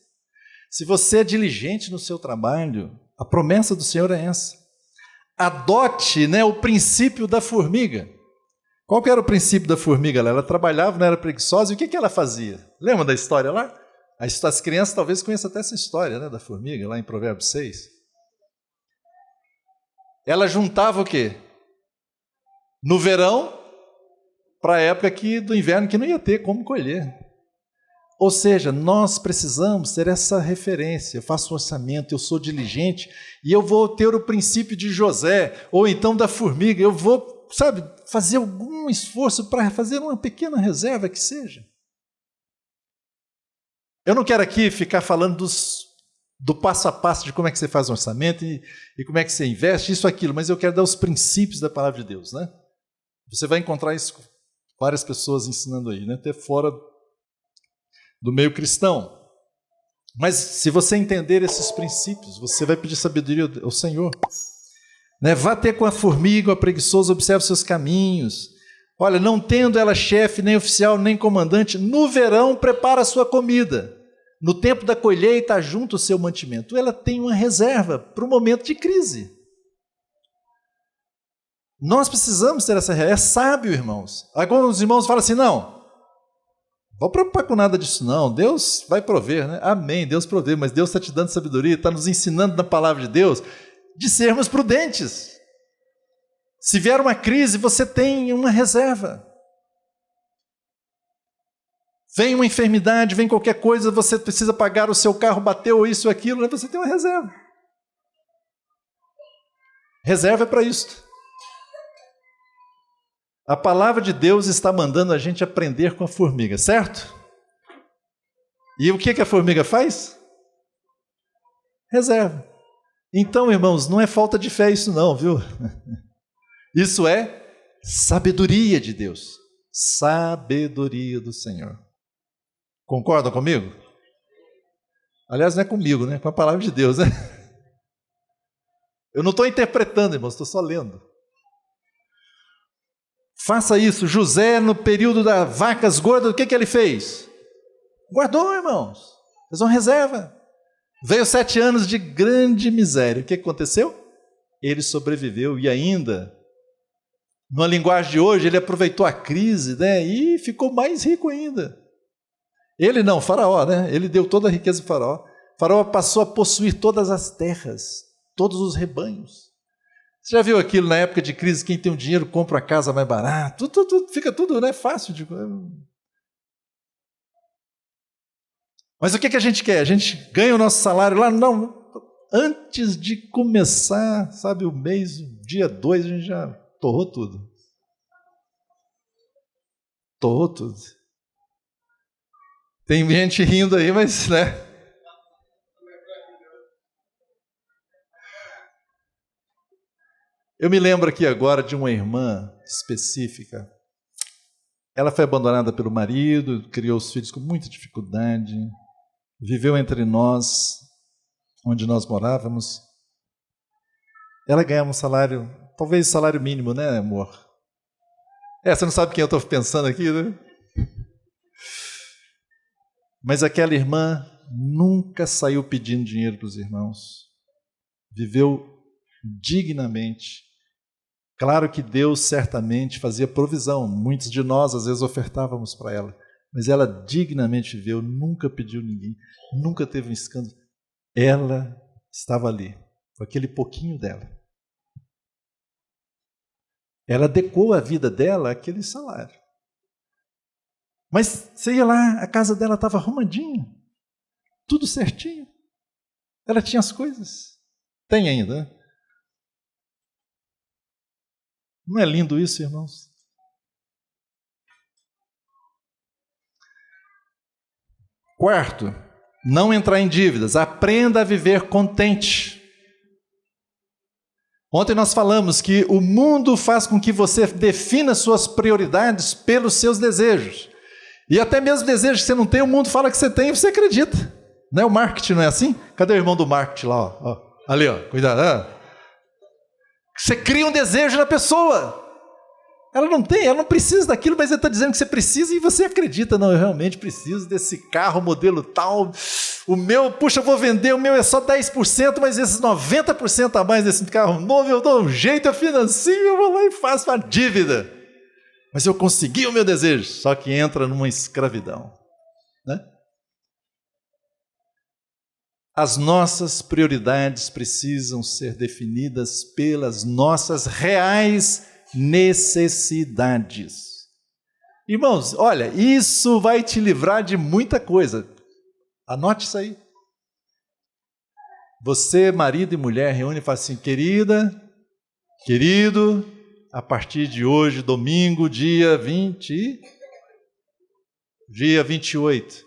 Se você é diligente no seu trabalho, a promessa do Senhor é essa. Adote, né, o princípio da formiga. Qual que era o princípio da formiga? Ela trabalhava, não era preguiçosa, e o que ela fazia? Lembra da história lá? As crianças talvez conheçam até essa história, né, da formiga, lá em Provérbios 6. Ela juntava o quê? No verão, para a época do inverno, que não ia ter como colher. Ou seja, nós precisamos ter essa referência. Eu faço um orçamento, eu sou diligente, e eu vou ter o princípio de José, ou então da formiga. Eu vou, fazer algum esforço para fazer uma pequena reserva que seja. Eu não quero aqui ficar falando do passo a passo de como é que você faz um orçamento e como é que você investe, isso, aquilo, mas eu quero dar os princípios da palavra de Deus, né? Você vai encontrar isso com várias pessoas ensinando aí, né? Até fora do meio cristão. Mas se você entender esses princípios, você vai pedir sabedoria ao Senhor. Né? Vá ter com a formiga, a preguiçosa, observe seus caminhos. Olha, não tendo ela chefe, nem oficial, nem comandante, no verão prepara a sua comida. No tempo da colheita, ajunta o seu mantimento. Ela tem uma reserva para o momento de crise. Nós precisamos ter essa reserva. É sábio, irmãos. Alguns irmãos falam assim, não vou preocupar com nada disso não, Deus vai prover, né? Amém, Deus provê, mas Deus está te dando sabedoria, está nos ensinando na palavra de Deus de sermos prudentes. Se vier uma crise, você tem uma reserva. Vem uma enfermidade, vem qualquer coisa, você precisa pagar o seu carro, bateu isso ou aquilo, né? Você tem uma reserva. Reserva é para isso. A palavra de Deus está mandando a gente aprender com a formiga, certo? E o que a formiga faz? Reserva. Então, irmãos, não é falta de fé isso não, viu? Isso é sabedoria de Deus. Sabedoria do Senhor. Concordam comigo? Aliás, não é comigo, né? Com a palavra de Deus, né? Eu não estou interpretando, irmãos, estou só lendo. Faça isso. José, no período das vacas gordas, o que ele fez? Guardou, irmãos. Fez uma reserva. Veio 7 anos de grande miséria. O que aconteceu? Ele sobreviveu e ainda, numa linguagem de hoje, ele aproveitou a crise, né? E ficou mais rico ainda. Ele não, Faraó, né? Ele deu toda a riqueza para Faraó. Faraó passou a possuir todas as terras, todos os rebanhos. Você já viu aquilo na época de crise, quem tem o dinheiro compra a casa mais barato, fica tudo, né, fácil. Mas o que a gente quer? A gente ganha o nosso salário lá? Não, antes de começar, sabe, o mês, dia 2, a gente já torrou tudo. Torrou tudo. Tem gente rindo aí, mas, né? Eu me lembro aqui agora de uma irmã específica. Ela foi abandonada pelo marido, criou os filhos com muita dificuldade, viveu entre nós, onde nós morávamos. Ela ganhava um salário, talvez salário mínimo, né, amor? Você não sabe quem eu estou pensando aqui, né? Mas aquela irmã nunca saiu pedindo dinheiro para os irmãos. Viveu dignamente. Claro que Deus certamente fazia provisão. Muitos de nós, às vezes, ofertávamos para ela. Mas ela dignamente viveu, nunca pediu ninguém, nunca teve um escândalo. Ela estava ali, com aquele pouquinho dela. Ela adequou a vida dela àquele salário. Mas você ia lá, a casa dela estava arrumadinha, tudo certinho. Ela tinha as coisas. Tem ainda, né? Não é lindo isso, irmãos? Quarto, não entrar em dívidas. Aprenda a viver contente. Ontem nós falamos que o mundo faz com que você defina suas prioridades pelos seus desejos. E até mesmo desejos que você não tem, o mundo fala que você tem e você acredita. Não é o marketing, não é assim? Cadê o irmão do marketing lá? Ó? Ali, ó, cuidado. Você cria um desejo na pessoa. Ela não tem, ela não precisa daquilo, mas ele está dizendo que você precisa e você acredita. Não, eu realmente preciso desse carro, modelo tal. O meu, puxa, eu vou vender, o meu é só 10%, mas esses 90% a mais desse carro novo, eu dou um jeito, eu financio, eu vou lá e faço a dívida. Mas eu consegui o meu desejo, só que entra numa escravidão, né? As nossas prioridades precisam ser definidas pelas nossas reais necessidades. Irmãos, olha, isso vai te livrar de muita coisa. Anote isso aí. Você, marido e mulher, reúne e fala assim: querida, querido, a partir de hoje, domingo, dia 28,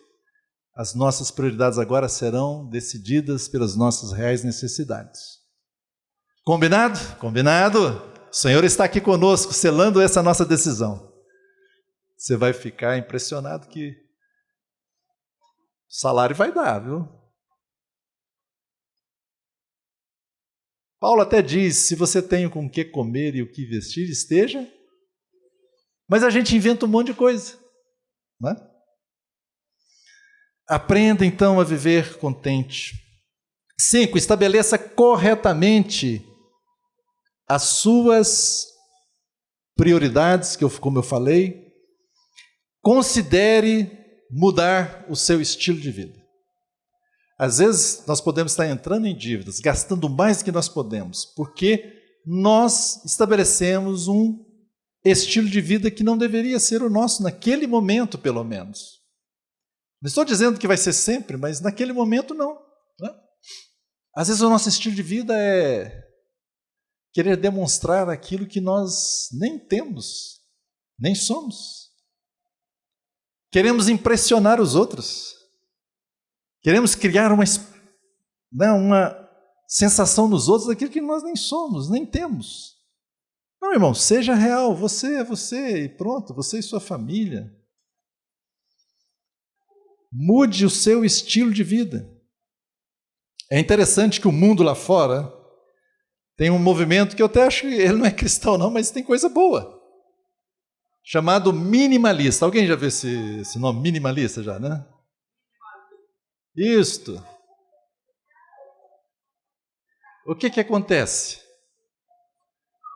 As nossas prioridades agora serão decididas pelas nossas reais necessidades. Combinado? Combinado? O Senhor está aqui conosco, selando essa nossa decisão. Você vai ficar impressionado que o salário vai dar, viu? Paulo até diz, se você tem com o que comer e o que vestir, esteja. Mas a gente inventa um monte de coisa, não é? Aprenda então a viver contente. 5, estabeleça corretamente as suas prioridades, como eu falei. Considere mudar o seu estilo de vida. Às vezes nós podemos estar entrando em dívidas, gastando mais do que nós podemos, porque nós estabelecemos um estilo de vida que não deveria ser o nosso naquele momento, pelo menos. Não estou dizendo que vai ser sempre, mas naquele momento não, né? Às vezes o nosso estilo de vida é querer demonstrar aquilo que nós nem temos, nem somos. Queremos impressionar os outros. Queremos criar uma sensação nos outros daquilo que nós nem somos, nem temos. Não, irmão, seja real, você é você e pronto, você e sua família. Mude o seu estilo de vida. É interessante que o mundo lá fora tem um movimento que eu até acho que ele não é cristão não, mas tem coisa boa, chamado minimalista. Alguém já viu esse nome, minimalista já, né? Isto. O que acontece?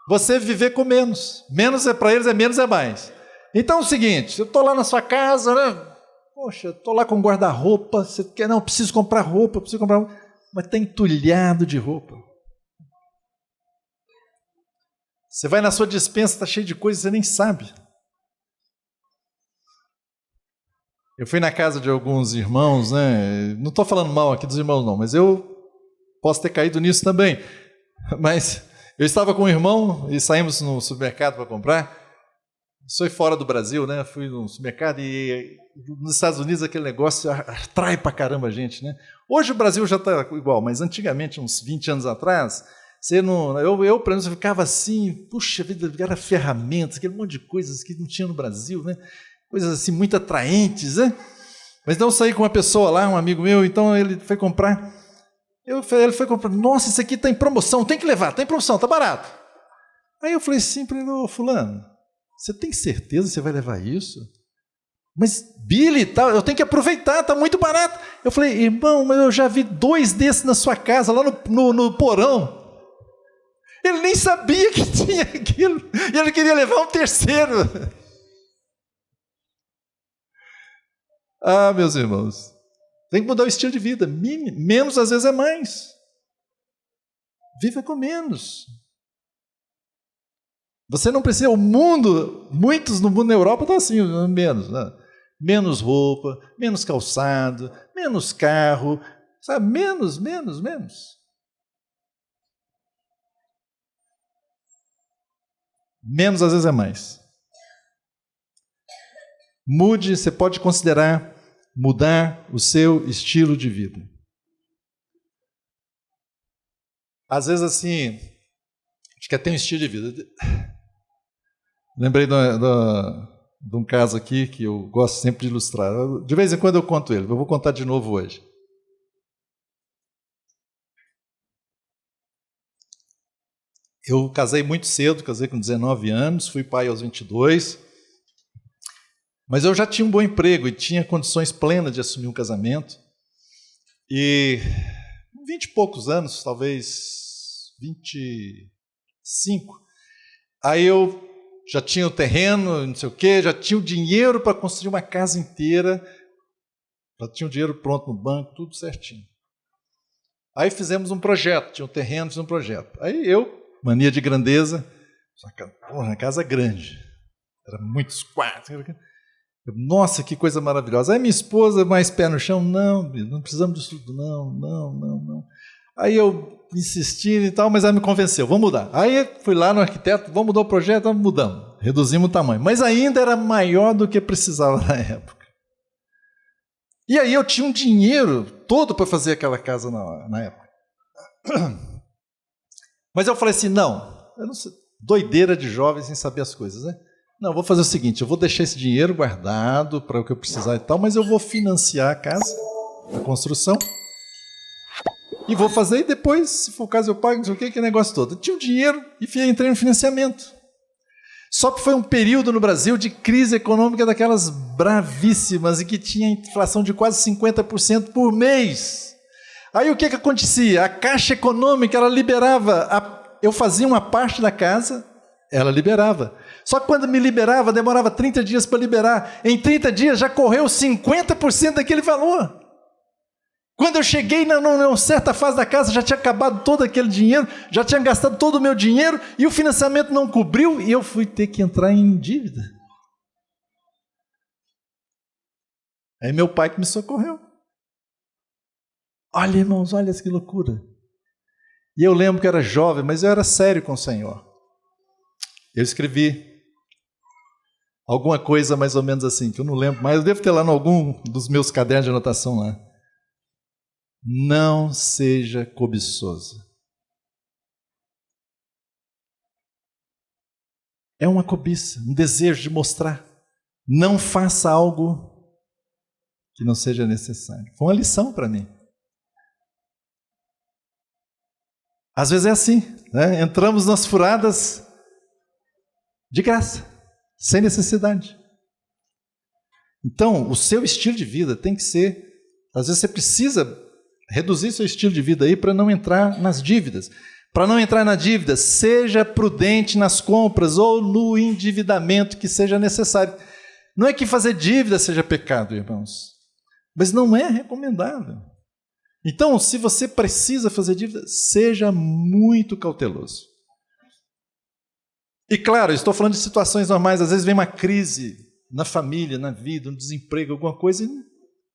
Você viver com menos. Menos é para eles, é menos é mais. Então é o seguinte, eu estou lá na sua casa, né? Poxa, estou lá com guarda-roupa, você quer, não, preciso comprar roupa, mas está entulhado de roupa. Você vai na sua despensa, está cheio de coisas, você nem sabe. Eu fui na casa de alguns irmãos, né? Não estou falando mal aqui dos irmãos não, mas eu posso ter caído nisso também. Mas eu estava com um irmão e saímos no supermercado para comprar. Sou fora do Brasil, né? Fui no supermercado e nos Estados Unidos aquele negócio atrai pra caramba a gente, né? Hoje o Brasil já está igual, mas antigamente, uns 20 anos atrás, eu por exemplo, ficava assim, puxa vida, era ferramentas, aquele monte de coisas que não tinha no Brasil, né? Coisas assim muito atraentes, né? Mas então eu saí com uma pessoa lá, um amigo meu, então ele foi comprar. Ele foi comprar, nossa, isso aqui está em promoção, tem que levar, está em promoção, está barato. Aí eu falei assim para ele, fulano, você tem certeza que você vai levar isso? Mas, Billy, tá, eu tenho que aproveitar, está muito barato. Eu falei, irmão, mas eu já vi 2 desses na sua casa, lá no porão. Ele nem sabia que tinha aquilo. E ele queria levar um terceiro. Ah, meus irmãos, tem que mudar o estilo de vida. Menos às vezes é mais. Viva com menos. Você não precisa, muitos no mundo, na Europa estão assim, menos, né? Menos roupa, menos calçado, menos carro, sabe? Menos. Menos às vezes é mais. Mude, você pode considerar mudar o seu estilo de vida. Às vezes assim, acho que até um estilo de vida. Lembrei de um caso aqui que eu gosto sempre de ilustrar. De vez em quando eu conto ele, eu vou contar de novo hoje. Eu casei muito cedo, casei com 19 anos, fui pai aos 22, mas eu já tinha um bom emprego e tinha condições plenas de assumir um casamento. E 20 e poucos anos, talvez 25, aí eu já tinha o terreno, não sei o quê, já tinha o dinheiro para construir uma casa inteira, já tinha o dinheiro pronto no banco, tudo certinho. Aí fizemos um projeto, tinha um terreno, fizemos um projeto. Aí eu, mania de grandeza, uma casa grande, era muitos quartos. Nossa, que coisa maravilhosa. Aí minha esposa, mais pé no chão, não precisamos disso tudo, não. Aí eu insistindo e tal, mas ela me convenceu, vamos mudar. Aí fui lá no arquiteto, vamos mudar o projeto, mudamos, reduzimos o tamanho. Mas ainda era maior do que precisava na época. E aí eu tinha um dinheiro todo para fazer aquela casa na época. Mas eu falei assim, eu não sei, doideira de jovem sem saber as coisas, né? Não, eu vou fazer o seguinte, eu vou deixar esse dinheiro guardado para o que eu precisar e tal, mas eu vou financiar a casa, a construção, e vou fazer, e depois, se for o caso, eu pago, não sei o que negócio todo. Eu tinha o dinheiro e entrei no financiamento. Só que foi um período no Brasil de crise econômica daquelas bravíssimas e que tinha inflação de quase 50% por mês. Aí o que acontecia? A Caixa Econômica, ela liberava, eu fazia uma parte da casa, ela liberava. Só que quando me liberava, demorava 30 dias para liberar. Em 30 dias já correu 50% daquele valor. Quando eu cheguei numa certa fase da casa, já tinha acabado todo aquele dinheiro, já tinha gastado todo o meu dinheiro e o financiamento não cobriu e eu fui ter que entrar em dívida. Aí meu pai que me socorreu. Olha, irmãos, olha que loucura. E eu lembro que eu era jovem, mas eu era sério com o Senhor. Eu escrevi alguma coisa mais ou menos assim, que eu não lembro, mas eu devo ter lá em algum dos meus cadernos de anotação lá. Não seja cobiçoso. É uma cobiça, um desejo de mostrar. Não faça algo que não seja necessário. Foi uma lição para mim. Às vezes é assim, né? Entramos nas furadas de graça, sem necessidade. Então, o seu estilo de vida tem que ser, às vezes você precisa reduzir seu estilo de vida aí para não entrar nas dívidas. Para não entrar na dívida, seja prudente nas compras ou no endividamento que seja necessário. Não é que fazer dívida seja pecado, irmãos, mas não é recomendável. Então, se você precisa fazer dívida, seja muito cauteloso. E claro, estou falando de situações normais, às vezes vem uma crise na família, na vida, um desemprego, alguma coisa, e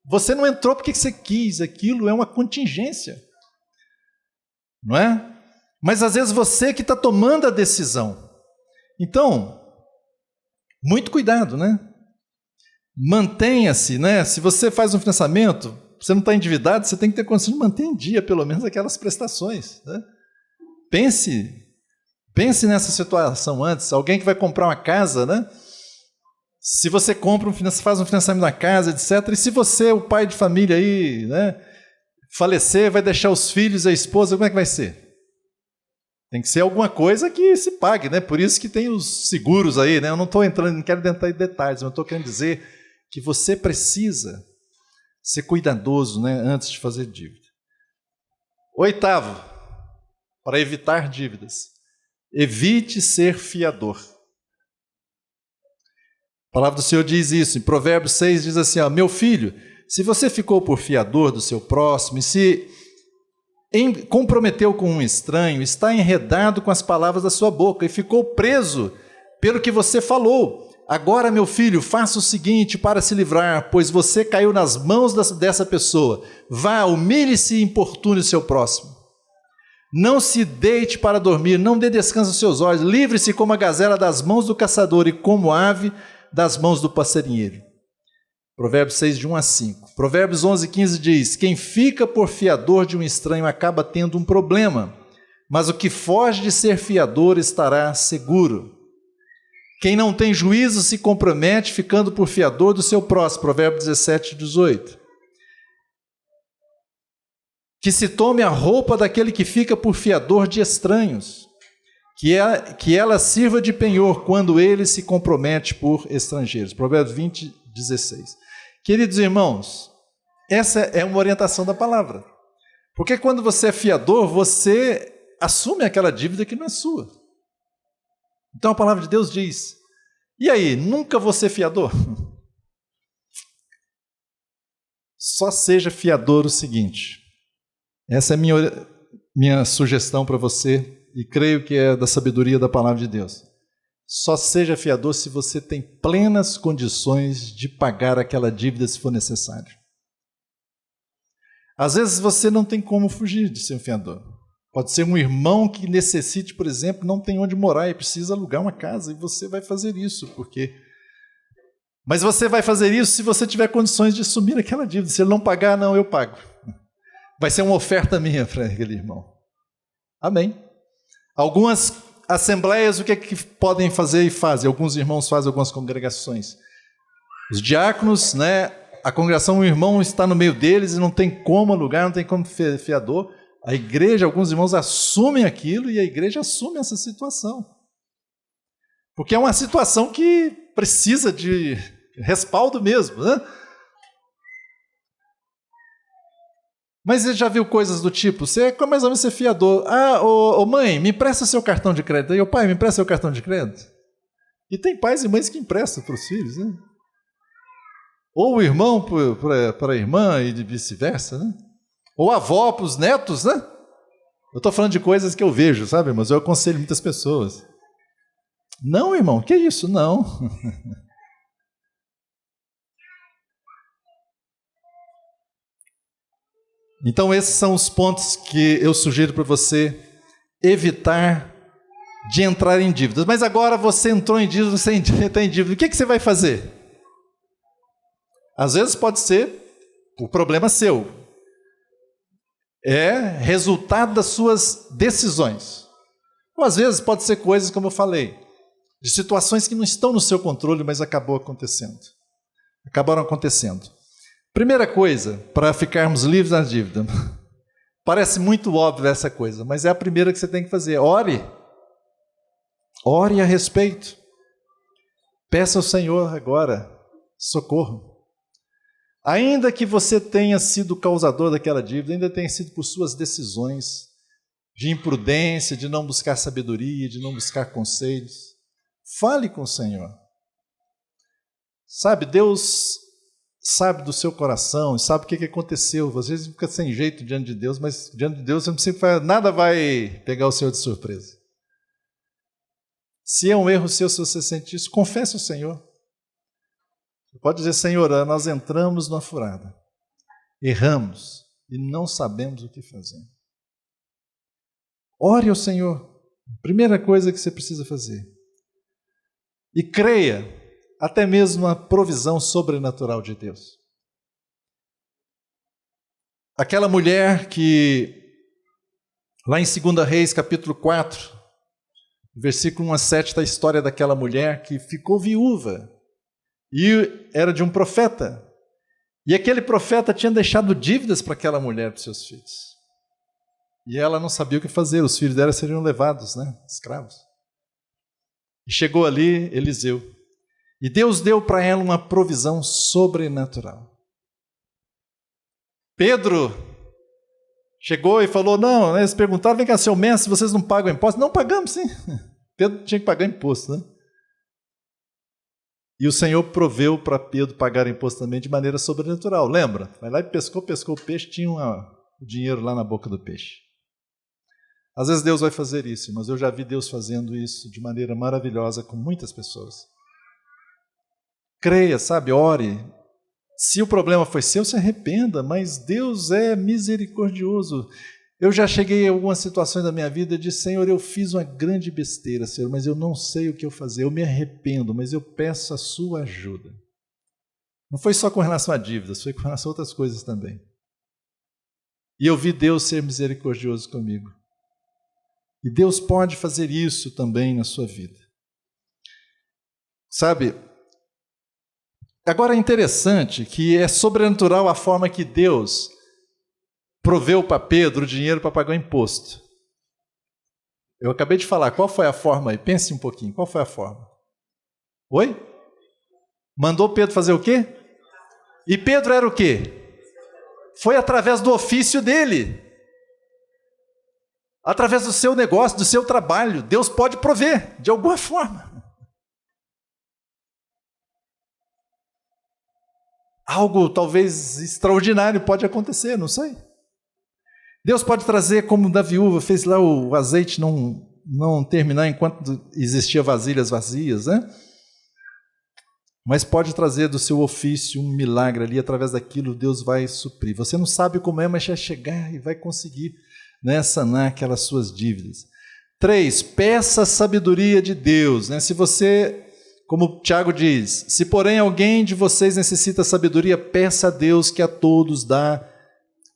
você não entrou porque você quis, aquilo é uma contingência, não é? Mas às vezes você que está tomando a decisão. Então, muito cuidado, né? Mantenha-se, né? Se você faz um financiamento, você não está endividado, você tem que ter condição de manter em dia, pelo menos, aquelas prestações, né? Pense nessa situação antes. Alguém que vai comprar uma casa, né? Se você faz um financiamento da casa, etc. E se você, o pai de família aí, né, falecer, vai deixar os filhos e a esposa, como é que vai ser? Tem que ser alguma coisa que se pague, né? Por isso que tem os seguros aí, né? Eu não estou entrando, não quero entrar em detalhes, mas eu estou querendo dizer que você precisa ser cuidadoso, né, antes de fazer dívida. 8º, para evitar dívidas, evite ser fiador. A palavra do Senhor diz isso, em Provérbios 6 diz assim, ó, meu filho, se você ficou por fiador do seu próximo e se comprometeu com um estranho, está enredado com as palavras da sua boca e ficou preso pelo que você falou. Agora, meu filho, faça o seguinte para se livrar, pois você caiu nas mãos dessa pessoa. Vá, humilhe-se e importune o seu próximo. Não se deite para dormir, não dê descanso aos seus olhos. Livre-se como a gazela das mãos do caçador e como ave das mãos do passarinheiro. Provérbios 6, de 1 a 5. Provérbios 11, 15 diz, quem fica por fiador de um estranho acaba tendo um problema, mas o que foge de ser fiador estará seguro. Quem não tem juízo se compromete ficando por fiador do seu próximo. Provérbios 17, 18. Que se tome a roupa daquele que fica por fiador de estranhos, que ela sirva de penhor quando ele se compromete por estrangeiros. Provérbios 20, 16. Queridos irmãos, essa é uma orientação da palavra. Porque quando você é fiador, você assume aquela dívida que não é sua. Então a palavra de Deus diz, e aí, nunca vou ser fiador? Só seja fiador o seguinte, essa é minha sugestão para você, e creio que é da sabedoria da palavra de Deus. Só seja fiador se você tem plenas condições de pagar aquela dívida se for necessário. Às vezes você não tem como fugir de ser um fiador. Pode ser um irmão que necessite, por exemplo, não tem onde morar e precisa alugar uma casa, e você vai fazer isso, porque Mas você vai fazer isso se você tiver condições de assumir aquela dívida. Se ele não pagar, não, eu pago. Vai ser uma oferta minha para aquele irmão. Amém. Algumas assembleias, o que é que podem fazer e fazem? Alguns irmãos fazem, algumas congregações. Os diáconos, né? A congregação, o irmão está no meio deles e não tem como alugar, não tem como fiador. A igreja, alguns irmãos assumem aquilo e a igreja assume essa situação. Porque é uma situação que precisa de respaldo mesmo, né? Mas você já viu coisas do tipo, você é mais ou menos ser fiador. Mãe, me empresta seu cartão de crédito. E o pai, me empresta seu cartão de crédito. E tem pais e mães que emprestam para os filhos, né? Ou o irmão para a irmã e vice-versa, né? Ou a avó para os netos, né? Eu estou falando de coisas que eu vejo, sabe? Mas eu aconselho muitas pessoas. Não, irmão, que isso? Não. Então esses são os pontos que eu sugiro para você evitar de entrar em dívidas. Mas agora você entrou em dívida, você está em dívida. O que você vai fazer? Às vezes pode ser o problema seu. É resultado das suas decisões. Ou às vezes pode ser coisas, como eu falei, de situações que não estão no seu controle, mas acabaram acontecendo. Primeira coisa, para ficarmos livres da dívida. Parece muito óbvio essa coisa, mas é a primeira que você tem que fazer. Ore. Ore a respeito. Peça ao Senhor agora socorro. Ainda que você tenha sido o causador daquela dívida, ainda tenha sido por suas decisões de imprudência, de não buscar sabedoria, de não buscar conselhos, fale com o Senhor. Sabe, Deus sabe do seu coração, sabe o que aconteceu. Às vezes fica sem jeito diante de Deus, mas diante de Deus você não precisa, nada vai pegar o Senhor de surpresa. Se é um erro seu, se você sente isso, confesse ao Senhor. Você pode dizer, Senhor, nós entramos numa furada, erramos e não sabemos o que fazer. Ore ao Senhor, primeira coisa que você precisa fazer. E creia, até mesmo na provisão sobrenatural de Deus. Aquela mulher que, lá em 2 Reis, capítulo 4, versículo 1 a 7, está a história daquela mulher que ficou viúva. E era de um profeta. E aquele profeta tinha deixado dívidas para aquela mulher, para os seus filhos. E ela não sabia o que fazer, os filhos dela seriam levados, né, escravos. E chegou ali Eliseu. E Deus deu para ela uma provisão sobrenatural. Pedro chegou e falou, não, eles perguntaram, vem cá, seu mestre, vocês não pagam imposto? Não, pagamos sim. Pedro tinha que pagar imposto, né? E o Senhor proveu para Pedro pagar imposto também de maneira sobrenatural. Lembra? Vai lá e pescou o peixe, tinha o dinheiro lá na boca do peixe. Às vezes Deus vai fazer isso, mas eu já vi Deus fazendo isso de maneira maravilhosa com muitas pessoas. Creia, sabe, ore. Se o problema foi seu, se arrependa, mas Deus é misericordioso. Eu já cheguei em algumas situações da minha vida e disse, Senhor, eu fiz uma grande besteira, Senhor, mas eu não sei o que eu fazer, eu me arrependo, mas eu peço a sua ajuda. Não foi só com relação a dívidas, foi com relação a outras coisas também. E eu vi Deus ser misericordioso comigo. E Deus pode fazer isso também na sua vida. Sabe, agora é interessante que é sobrenatural a forma que Deus proveu para Pedro o dinheiro para pagar o imposto. Eu acabei de falar, qual foi a forma aí? Pense um pouquinho, qual foi a forma? Oi? Mandou Pedro fazer o quê? E Pedro era o quê? Foi através do ofício dele. Através do seu negócio, do seu trabalho. Deus pode prover, de alguma forma. Algo talvez extraordinário pode acontecer, não sei. Deus pode trazer, como da viúva, fez lá o azeite não terminar enquanto existia vasilhas vazias, né? Mas pode trazer do seu ofício um milagre ali, através daquilo Deus vai suprir. Você não sabe como é, mas vai chegar e vai conseguir, né, sanar aquelas suas dívidas. 3, peça a sabedoria de Deus, né? Se você Como Tiago diz, se porém alguém de vocês necessita sabedoria, peça a Deus que a todos dá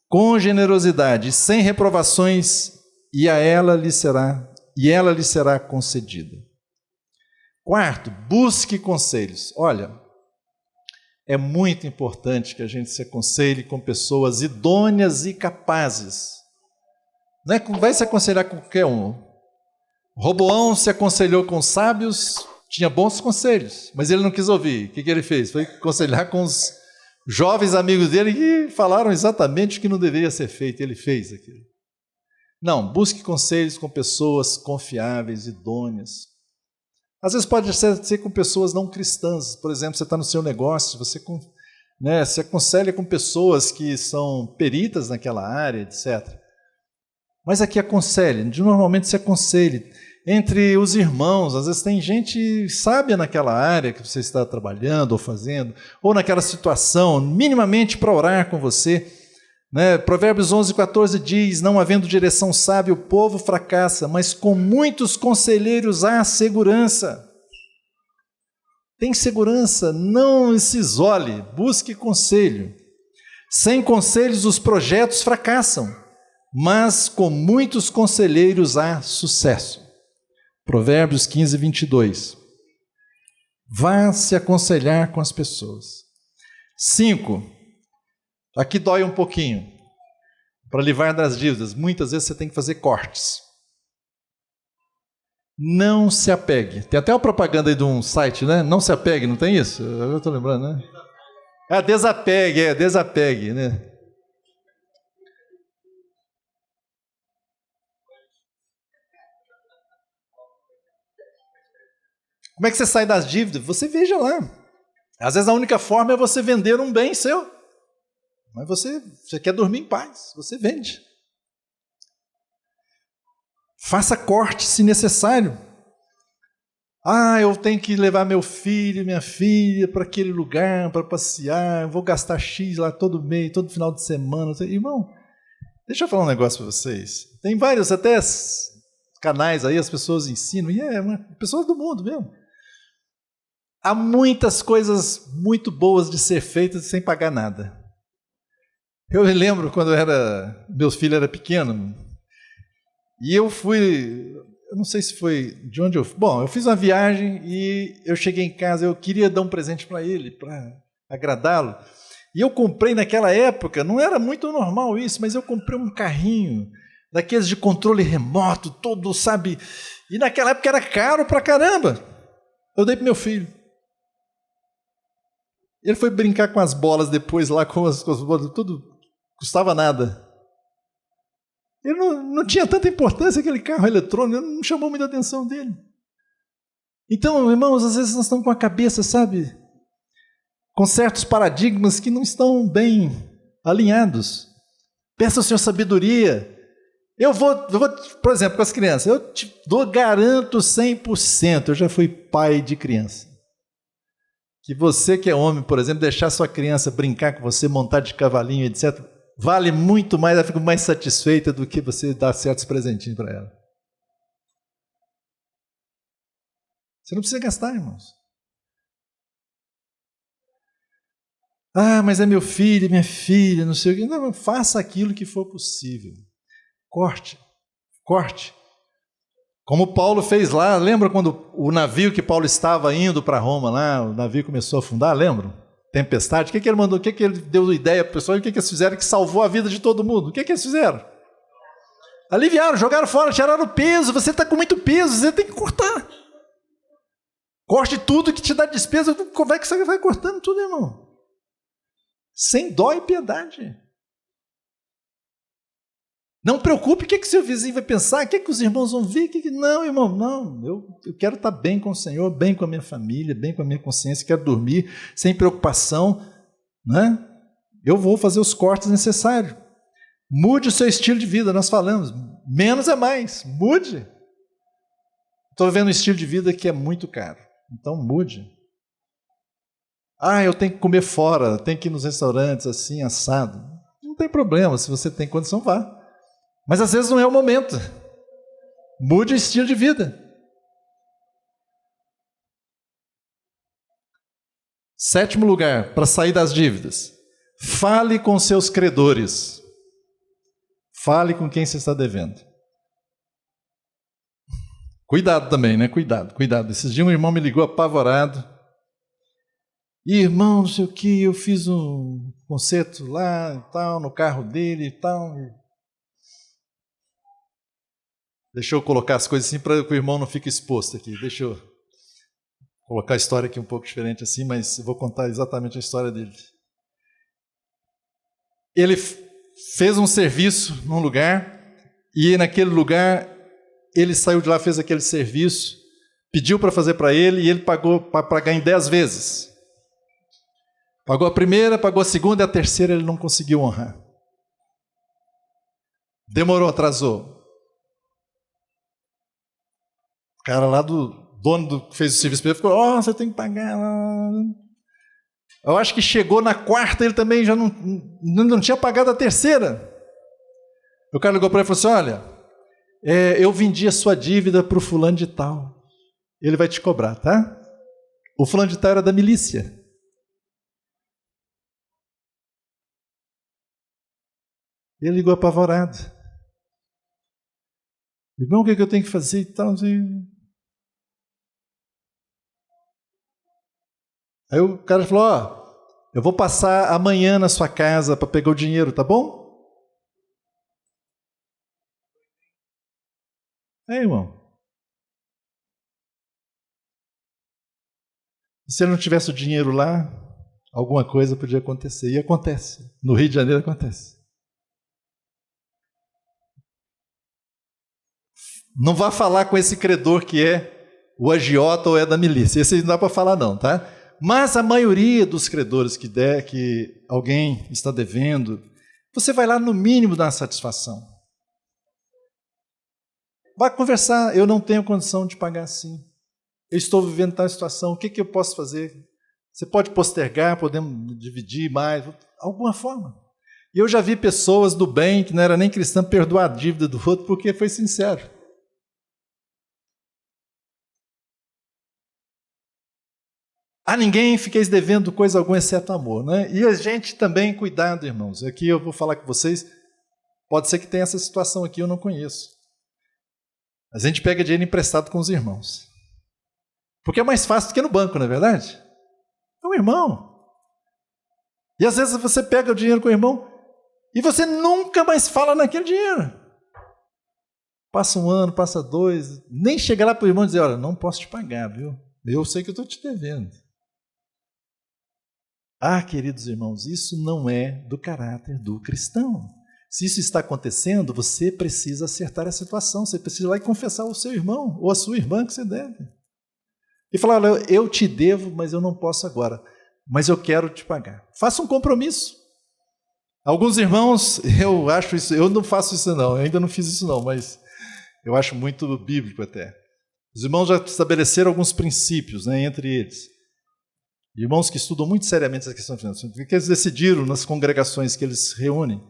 com generosidade, sem reprovações, e ela lhe será concedida. Quarto, busque conselhos. Olha, é muito importante que a gente se aconselhe com pessoas idôneas e capazes. Não é, vai se aconselhar com qualquer um. Roboão se aconselhou com os sábios, tinha bons conselhos, mas ele não quis ouvir. O que ele fez? Foi aconselhar com os jovens amigos dele que falaram exatamente o que não deveria ser feito. Ele fez aquilo. Não, busque conselhos com pessoas confiáveis, idôneas. Às vezes pode ser com pessoas não cristãs. Por exemplo, você está no seu negócio, você se aconselha com pessoas que são peritas naquela área, etc. Mas aqui aconselhe, normalmente se aconselhe. Entre os irmãos, às vezes tem gente sábia naquela área que você está trabalhando ou fazendo, ou naquela situação, minimamente para orar com você. Provérbios 11:14 diz, não havendo direção sábia, o povo fracassa, mas com muitos conselheiros há segurança. Tem segurança, não se isole, busque conselho. Sem conselhos os projetos fracassam, mas com muitos conselheiros há sucesso. Provérbios 15:22. Vá se aconselhar com as pessoas. 5. Aqui dói um pouquinho. Para livrar das dívidas, muitas vezes você tem que fazer cortes. Não se apegue. Tem até uma propaganda aí de um site, né? Não se apegue, não tem isso? Eu estou lembrando, né? Desapegue, né? Como é que você sai das dívidas? Você veja lá. Às vezes a única forma é você vender um bem seu. Mas você quer dormir em paz, você vende. Faça corte se necessário. Eu tenho que levar meu filho, minha filha para aquele lugar, para passear, vou gastar X lá todo mês, todo final de semana. Irmão, deixa eu falar um negócio para vocês. Tem vários até canais aí, as pessoas ensinam, e pessoas do mundo mesmo. Há muitas coisas muito boas de ser feitas sem pagar nada. Eu me lembro quando meu filho era pequeno, e eu não sei se foi de onde eu fui. Bom, eu fiz uma viagem e eu cheguei em casa, eu queria dar um presente para ele, para agradá-lo. E eu comprei naquela época, não era muito normal isso, mas eu comprei um carrinho, daqueles de controle remoto, todo, sabe? E naquela época era caro pra caramba. Eu dei para meu filho. Ele foi brincar com as bolas depois lá, com as bolas, tudo custava nada. Ele não tinha tanta importância aquele carro eletrônico, não chamou muita atenção dele. Então, irmãos, às vezes nós estamos com a cabeça, sabe, com certos paradigmas que não estão bem alinhados. Peça ao Senhor sabedoria. Eu vou, por exemplo, com as crianças, eu te garanto 100%, eu já fui pai de criança. Que você que é homem, por exemplo, deixar sua criança brincar com você, montar de cavalinho, etc., vale muito mais, ela fica mais satisfeita do que você dar certos presentinhos para ela. Você não precisa gastar, irmãos. Mas é meu filho, minha filha, não sei o quê. Não, faça aquilo que for possível. Corte. Como Paulo fez lá, lembra quando o navio que Paulo estava indo para Roma, lá, o navio começou a afundar, lembram? Tempestade, o que ele mandou, o que ele deu ideia para o pessoal, o que eles fizeram que salvou a vida de todo mundo? O que eles fizeram? Aliviaram, jogaram fora, tiraram o peso, você está com muito peso, você tem que cortar. Corte tudo que te dá despesa, como é que você vai cortando tudo, irmão? Sem dó e piedade. Não preocupe o que seu vizinho vai pensar, o que os irmãos vão ver. Não, irmão, não. Eu quero estar bem com o Senhor, bem com a minha família, bem com a minha consciência, quero dormir sem preocupação. Né? Eu vou fazer os cortes necessários. Mude o seu estilo de vida, nós falamos. Menos é mais, mude. Estou vendo um estilo de vida que é muito caro, então mude. Eu tenho que comer fora, tenho que ir nos restaurantes assim, assado. Não tem problema, se você tem condição, vá. Mas às vezes não é o momento. Mude o estilo de vida. 7º lugar, para sair das dívidas. Fale com seus credores. Fale com quem você está devendo. Cuidado também, né? Cuidado. Esses dias um irmão me ligou apavorado. Irmão, não sei o que, eu fiz um conserto lá e tal, no carro dele e tal. Deixa eu colocar as coisas assim para que o irmão não fique exposto aqui. Deixa eu colocar a história aqui um pouco diferente assim, mas eu vou contar exatamente a história dele. Ele fez um serviço num lugar e naquele lugar ele saiu de lá, fez aquele serviço, pediu para fazer para ele e ele pagou para pagar em 10 vezes. Pagou a primeira, pagou a segunda e a terceira ele não conseguiu honrar. Demorou, atrasou. O cara lá do dono que fez o serviço para ele ficou, você tem que pagar. Eu acho que chegou na quarta, ele também já não tinha pagado a terceira. O cara ligou para ele e falou assim, olha, eu vendi a sua dívida para o fulano de tal. Ele vai te cobrar, tá? O fulano de tal era da milícia. Ele ligou apavorado. Irmão, o que eu tenho que fazer e tal? Aí o cara falou, eu vou passar amanhã na sua casa para pegar o dinheiro, tá bom? Irmão. E se ele não tivesse o dinheiro lá, alguma coisa podia acontecer. E acontece. No Rio de Janeiro acontece. Não vá falar com esse credor que é o agiota ou é da milícia. Esse não dá para falar não, tá? Mas a maioria dos credores que alguém está devendo, você vai lá no mínimo dar uma satisfação. Vai conversar, eu não tenho condição de pagar assim. Eu estou vivendo tal situação, o que eu posso fazer? Você pode postergar, podemos dividir mais, alguma forma. E eu já vi pessoas do bem, que não era nem cristã, perdoar a dívida do outro porque foi sincero. A ninguém fiqueis devendo coisa alguma, exceto amor, né? E a gente também, cuidado, irmãos. Aqui eu vou falar com vocês, pode ser que tenha essa situação aqui, eu não conheço. A gente pega dinheiro emprestado com os irmãos. Porque é mais fácil do que no banco, não é verdade? É um irmão. E às vezes você pega o dinheiro com o irmão e você nunca mais fala naquele dinheiro. Passa um ano, passa 2, nem chega lá para o irmão e dizer, olha, não posso te pagar, viu? Eu sei que eu estou te devendo. Queridos irmãos, isso não é do caráter do cristão. Se isso está acontecendo, você precisa acertar a situação, você precisa ir lá e confessar ao seu irmão ou à sua irmã que você deve. E falar, olha, eu te devo, mas eu não posso agora, mas eu quero te pagar. Faça um compromisso. Alguns irmãos, eu acho isso, eu não faço isso não, eu ainda não fiz isso não, mas eu acho muito bíblico até. Os irmãos já estabeleceram alguns princípios, né, entre eles. Irmãos que estudam muito seriamente essa questão financeira, porque eles decidiram nas congregações que eles reúnem,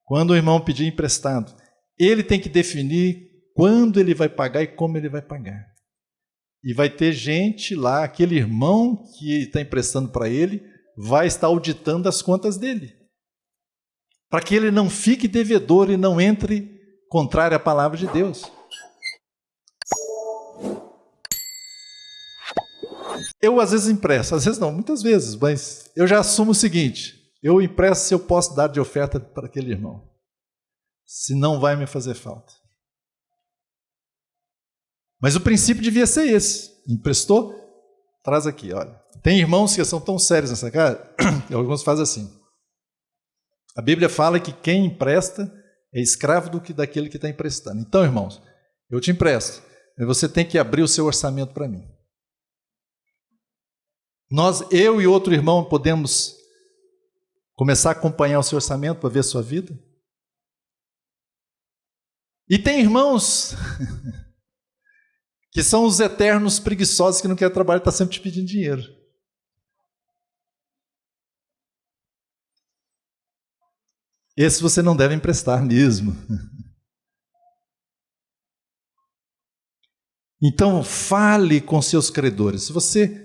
quando o irmão pedir emprestado, ele tem que definir quando ele vai pagar e como ele vai pagar. E vai ter gente lá, aquele irmão que está emprestando para ele, vai estar auditando as contas dele. Para que ele não fique devedor e não entre contrário à palavra de Deus. Eu às vezes empresto, às vezes não, muitas vezes, mas eu já assumo o seguinte, eu empresto se eu posso dar de oferta para aquele irmão. Se não vai me fazer falta. Mas o princípio devia ser esse. Emprestou? Traz aqui, olha. Tem irmãos que são tão sérios nessa casa, que alguns fazem assim. A Bíblia fala que quem empresta é escravo daquele que está emprestando. Então, irmãos, eu te empresto, mas você tem que abrir o seu orçamento para mim. Eu e outro irmão podemos começar a acompanhar o seu orçamento para ver a sua vida? E tem irmãos que são os eternos preguiçosos que não querem trabalhar e estão sempre te pedindo dinheiro. Esse você não deve emprestar mesmo. Então, fale com seus credores. Se você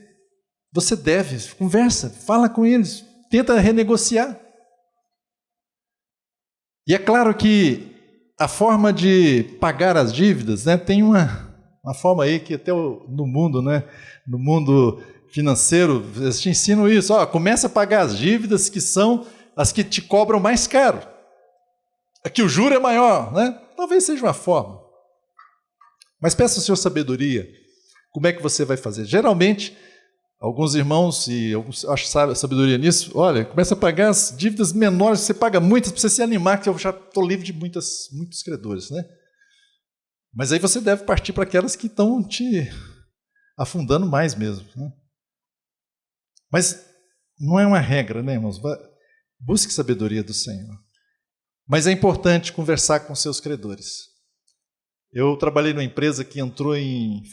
você deve, conversa, fala com eles, tenta renegociar. E é claro que a forma de pagar as dívidas, né, tem uma forma aí que até no mundo, né, no mundo financeiro, eles te ensinam isso. Começa a pagar as dívidas que são as que te cobram mais caro. Aqui o juro é maior, né? Talvez seja uma forma. Mas peça ao Senhor sabedoria. Como é que você vai fazer? Geralmente, alguns irmãos, e alguns acho sabedoria nisso, olha, começa a pagar as dívidas menores, você paga muitas, para você se animar, que eu já estou livre de muitos credores, né? Mas aí você deve partir para aquelas que estão te afundando mais mesmo, né? Mas não é uma regra, né, irmãos? Busque sabedoria do Senhor. Mas é importante conversar com seus credores. Eu trabalhei numa empresa que entrou em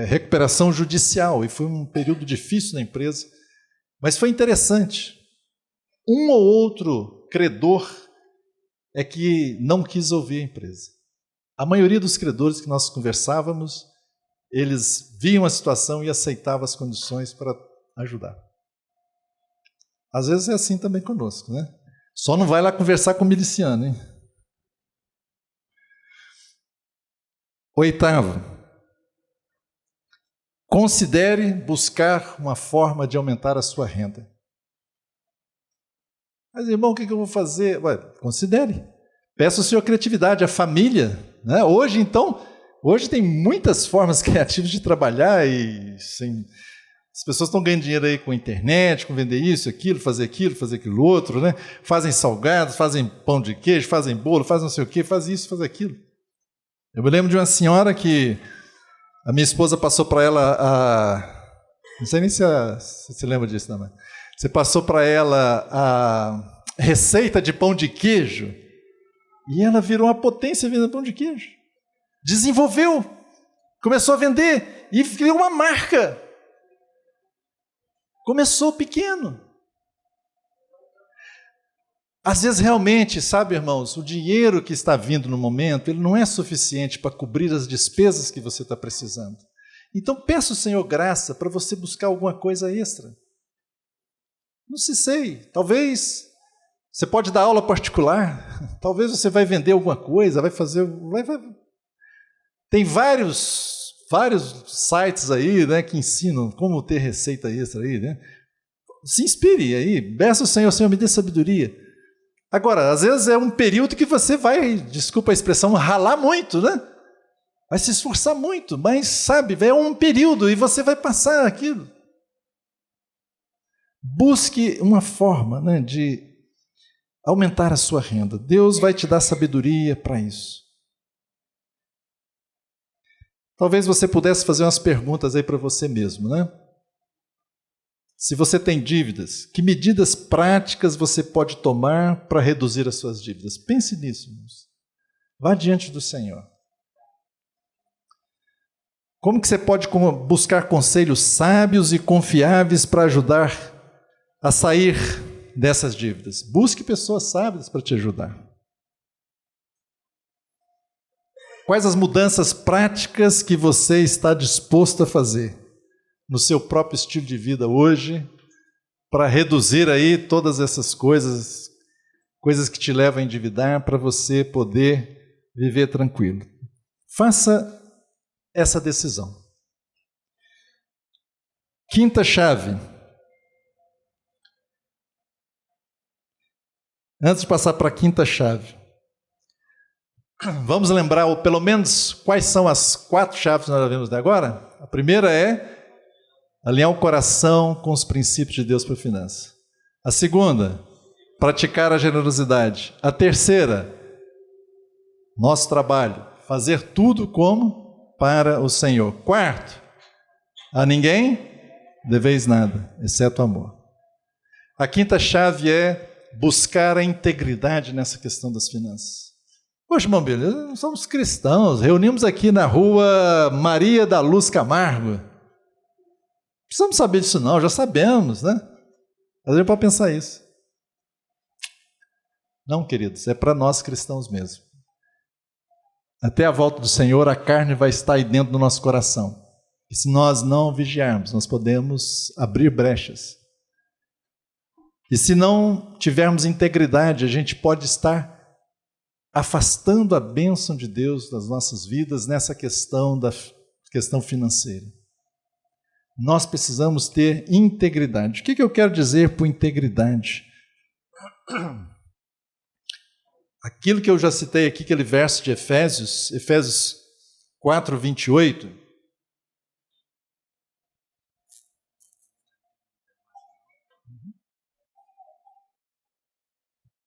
recuperação judicial e foi um período difícil na empresa, mas foi interessante. Um ou outro credor é que não quis ouvir a empresa. A maioria dos credores que nós conversávamos, eles viam a situação e aceitavam as condições para ajudar. Às vezes é assim também conosco, né? Só não vai lá conversar com o miliciano, hein? 8º, considere buscar uma forma de aumentar a sua renda. Mas, irmão, o que eu vou fazer? Considere. Peça ao Senhor criatividade, a família, né? Hoje tem muitas formas criativas de trabalhar e as pessoas estão ganhando dinheiro aí com a internet, com vender isso, aquilo, fazer aquilo outro, né? Fazem salgados, fazem pão de queijo, fazem bolo, fazem não sei o quê, fazem isso, fazem aquilo. Eu me lembro de uma senhora que a minha esposa passou para ela não sei nem se você lembra disso, não, mas você passou para ela a receita de pão de queijo e ela virou uma potência vendendo pão de queijo. Desenvolveu, começou a vender e criou uma marca. Começou pequeno. Às vezes realmente, sabe, irmãos, o dinheiro que está vindo no momento, ele não é suficiente para cobrir as despesas que você está precisando. Então peça ao Senhor graça para você buscar alguma coisa extra. Não sei, talvez você pode dar aula particular, talvez você vai vender alguma coisa, Tem vários sites aí, né, que ensinam como ter receita extra aí, né? Se inspire aí, peça ao Senhor me dê sabedoria. Agora, às vezes é um período que você vai, desculpa a expressão, ralar muito, né? Vai se esforçar muito, mas sabe, é um período e você vai passar aquilo. Busque uma forma, né, de aumentar a sua renda. Deus vai te dar sabedoria para isso. Talvez você pudesse fazer umas perguntas aí para você mesmo, né? Se você tem dívidas, que medidas práticas você pode tomar para reduzir as suas dívidas? Pense nisso, irmãos. Vá diante do Senhor. Como que você pode buscar conselhos sábios e confiáveis para ajudar a sair dessas dívidas? Busque pessoas sábias para te ajudar. Quais as mudanças práticas que você está disposto a fazer no seu próprio estilo de vida hoje, para reduzir aí todas essas coisas que te levam a endividar, para você poder viver tranquilo? Faça essa decisão. 5ª chave. Antes de passar para a 5ª chave, vamos lembrar, pelo menos, quais são as 4 chaves que nós vimos agora? A primeira é alinhar o coração com os princípios de Deus para a finança. A segunda, praticar a generosidade. A terceira, nosso trabalho, fazer tudo como para o Senhor. 4, a ninguém deveis nada, exceto amor. A 5ª chave é buscar a integridade nessa questão das finanças. Poxa, irmão, beleza, nós somos cristãos, reunimos aqui na rua Maria da Luz Camargo. Precisamos saber disso não, já sabemos, né? Às vezes pode pensar isso. Não, queridos, é para nós cristãos mesmo. Até a volta do Senhor, a carne vai estar aí dentro do nosso coração. E se nós não vigiarmos, nós podemos abrir brechas. E se não tivermos integridade, a gente pode estar afastando a bênção de Deus das nossas vidas nessa questão financeira. Nós precisamos ter integridade. O que eu quero dizer por integridade? Aquilo que eu já citei aqui, aquele verso de Efésios 4, 28.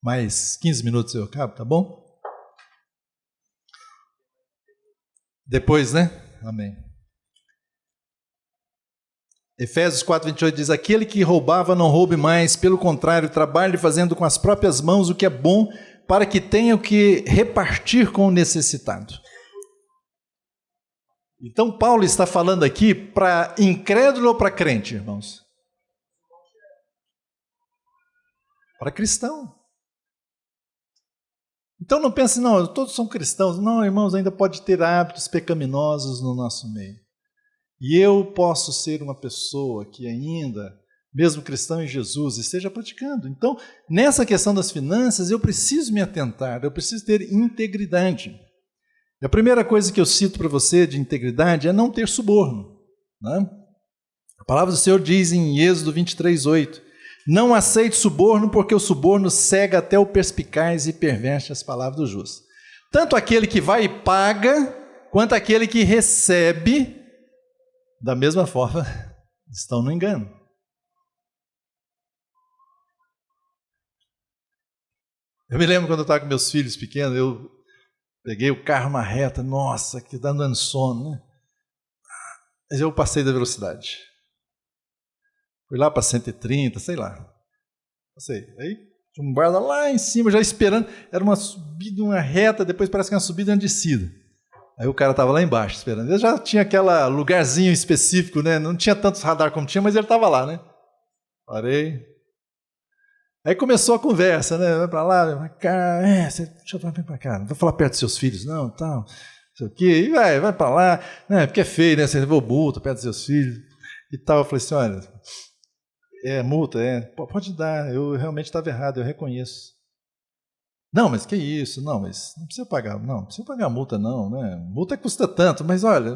Mais 15 minutos eu acabo, tá bom? Depois, né? Amém. Efésios 4, 28 diz: aquele que roubava não roube mais, pelo contrário, trabalhe fazendo com as próprias mãos o que é bom, para que tenha o que repartir com o necessitado. Então Paulo está falando aqui para incrédulo ou para crente, irmãos? Para cristão. Então não pense, não, todos são cristãos. Não, irmãos, ainda pode ter hábitos pecaminosos no nosso meio. E eu posso ser uma pessoa que ainda, mesmo cristão em Jesus, esteja praticando. Então, nessa questão das finanças, eu preciso me atentar, eu preciso ter integridade. E a primeira coisa que eu cito para você de integridade é não ter suborno. Né? A palavra do Senhor diz em Êxodo 23, 8, não aceite suborno, porque o suborno cega até o perspicaz e perverte as palavras do justo. Tanto aquele que vai e paga, quanto aquele que recebe, da mesma forma, estão no engano. Eu me lembro quando eu estava com meus filhos pequenos, eu peguei o carro uma reta, nossa, que dá dando sono, né? Mas eu passei da velocidade. Fui lá para 130, sei lá. Passei. Aí tinha um guarda lá em cima, já esperando. Era uma subida, uma reta, depois parece que uma subida e uma descida. Aí o cara estava lá embaixo esperando. Ele já tinha aquele lugarzinho específico, né? Não tinha tantos radar como tinha, mas ele estava lá, né? Parei. Aí começou a conversa, né? Vai para lá, vai para cá. Deixa eu vir para cá. Não vai falar perto dos seus filhos, não, tal. Não sei o quê. E vai para lá. Não, porque é feio, né? Você levou multa perto dos seus filhos e tal. Eu falei assim, olha, multa, pode dar. Eu realmente estava errado, eu reconheço. Não, mas que isso? Não, mas não precisa pagar. Não precisa pagar multa, não, né? Multa custa tanto, mas olha,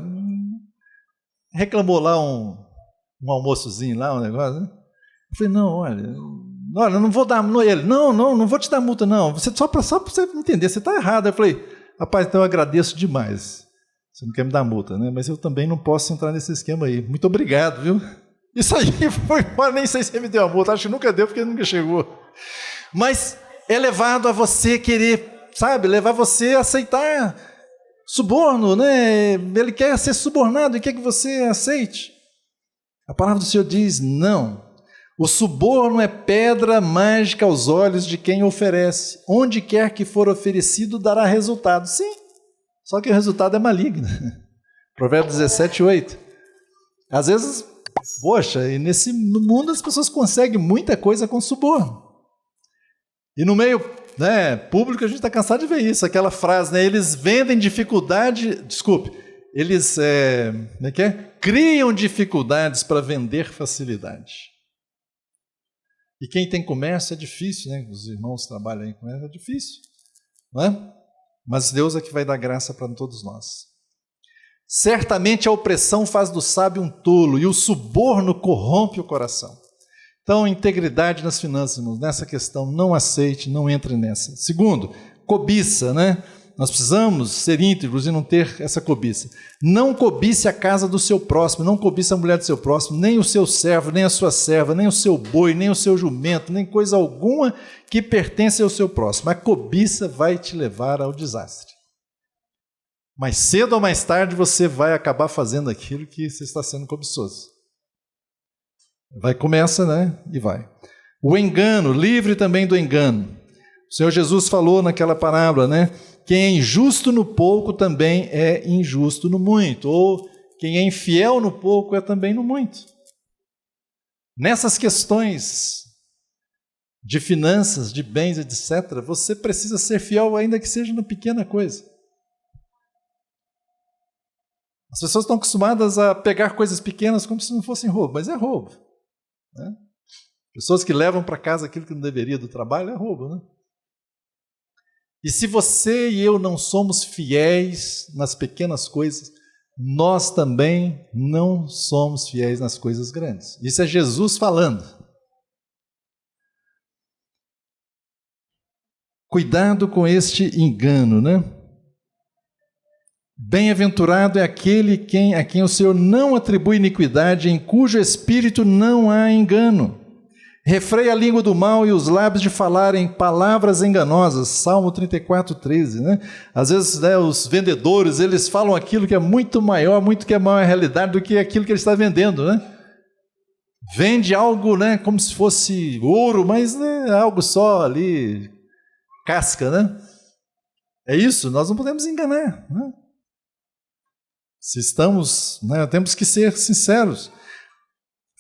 reclamou lá um almoçozinho lá, um negócio, né? Eu falei, não, olha, não vou dar ele. Não vou te dar multa, não. Você, só para você entender, você está errado. Eu falei, rapaz, então eu agradeço demais. Você não quer me dar multa, né? Mas eu também não posso entrar nesse esquema aí. Muito obrigado, viu? Isso aí foi embora, nem sei se ele me deu a multa. Acho que nunca deu, porque nunca chegou. Mas é levado a você querer, sabe, levar você a aceitar suborno, né? Ele quer ser subornado e quer que você aceite. A palavra do Senhor diz, não. O suborno é pedra mágica aos olhos de quem oferece. Onde quer que for oferecido, dará resultado. Sim, só que o resultado é maligno. Provérbios 17, 8. Às vezes, poxa, e no mundo as pessoas conseguem muita coisa com suborno. E no meio, né, público a gente está cansado de ver isso, aquela frase, né, eles vendem dificuldade, eles criam dificuldades para vender facilidade. E quem tem comércio é difícil, né? Os irmãos trabalham aí com comércio, é difícil, não é? Mas Deus é que vai dar graça para todos nós. Certamente a opressão faz do sábio um tolo e o suborno corrompe o coração. Então, integridade nas finanças, irmãos, nessa questão, não aceite, não entre nessa. Segundo, cobiça, né? Nós precisamos ser íntegros e não ter essa cobiça. Não cobice a casa do seu próximo, não cobice a mulher do seu próximo, nem o seu servo, nem a sua serva, nem o seu boi, nem o seu jumento, nem coisa alguma que pertence ao seu próximo. A cobiça vai te levar ao desastre. Mais cedo ou mais tarde você vai acabar fazendo aquilo que você está sendo cobiçoso. Começa, né? E vai. O engano, livre também do engano. O Senhor Jesus falou naquela parábola, né? Quem é injusto no pouco também é injusto no muito. Ou quem é infiel no pouco é também no muito. Nessas questões de finanças, de bens, etc., você precisa ser fiel ainda que seja na pequena coisa. As pessoas estão acostumadas a pegar coisas pequenas como se não fossem roubo, mas é roubo, né? Pessoas que levam para casa aquilo que não deveria do trabalho é roubo, né? E se você e eu não somos fiéis nas pequenas coisas, nós também não somos fiéis nas coisas grandes. Isso é Jesus falando. Cuidado com este engano, né? Bem-aventurado é aquele a quem o Senhor não atribui iniquidade, em cujo espírito não há engano. Refreia a língua do mal e os lábios de falarem palavras enganosas. Salmo 34:13, né? Às vezes, né, os vendedores, eles falam aquilo que é muito maior, muito que é maior realidade do que aquilo que ele está vendendo, né? Vende algo, né, como se fosse ouro, mas né, algo só ali, casca, né? É isso, nós não podemos enganar, né? Se estamos, né, temos que ser sinceros.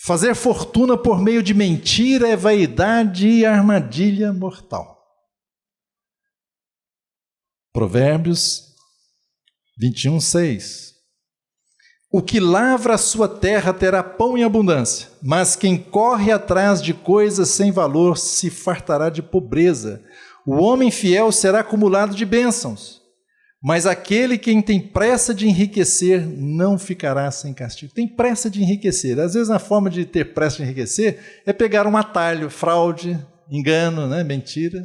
Fazer fortuna por meio de mentira é vaidade e armadilha mortal. Provérbios 21:6. O que lavra a sua terra terá pão em abundância, mas quem corre atrás de coisas sem valor se fartará de pobreza. O homem fiel será acumulado de bênçãos, mas aquele quem tem pressa de enriquecer não ficará sem castigo. Tem pressa de enriquecer. Às vezes a forma de ter pressa de enriquecer é pegar um atalho, fraude, engano, né? Mentira.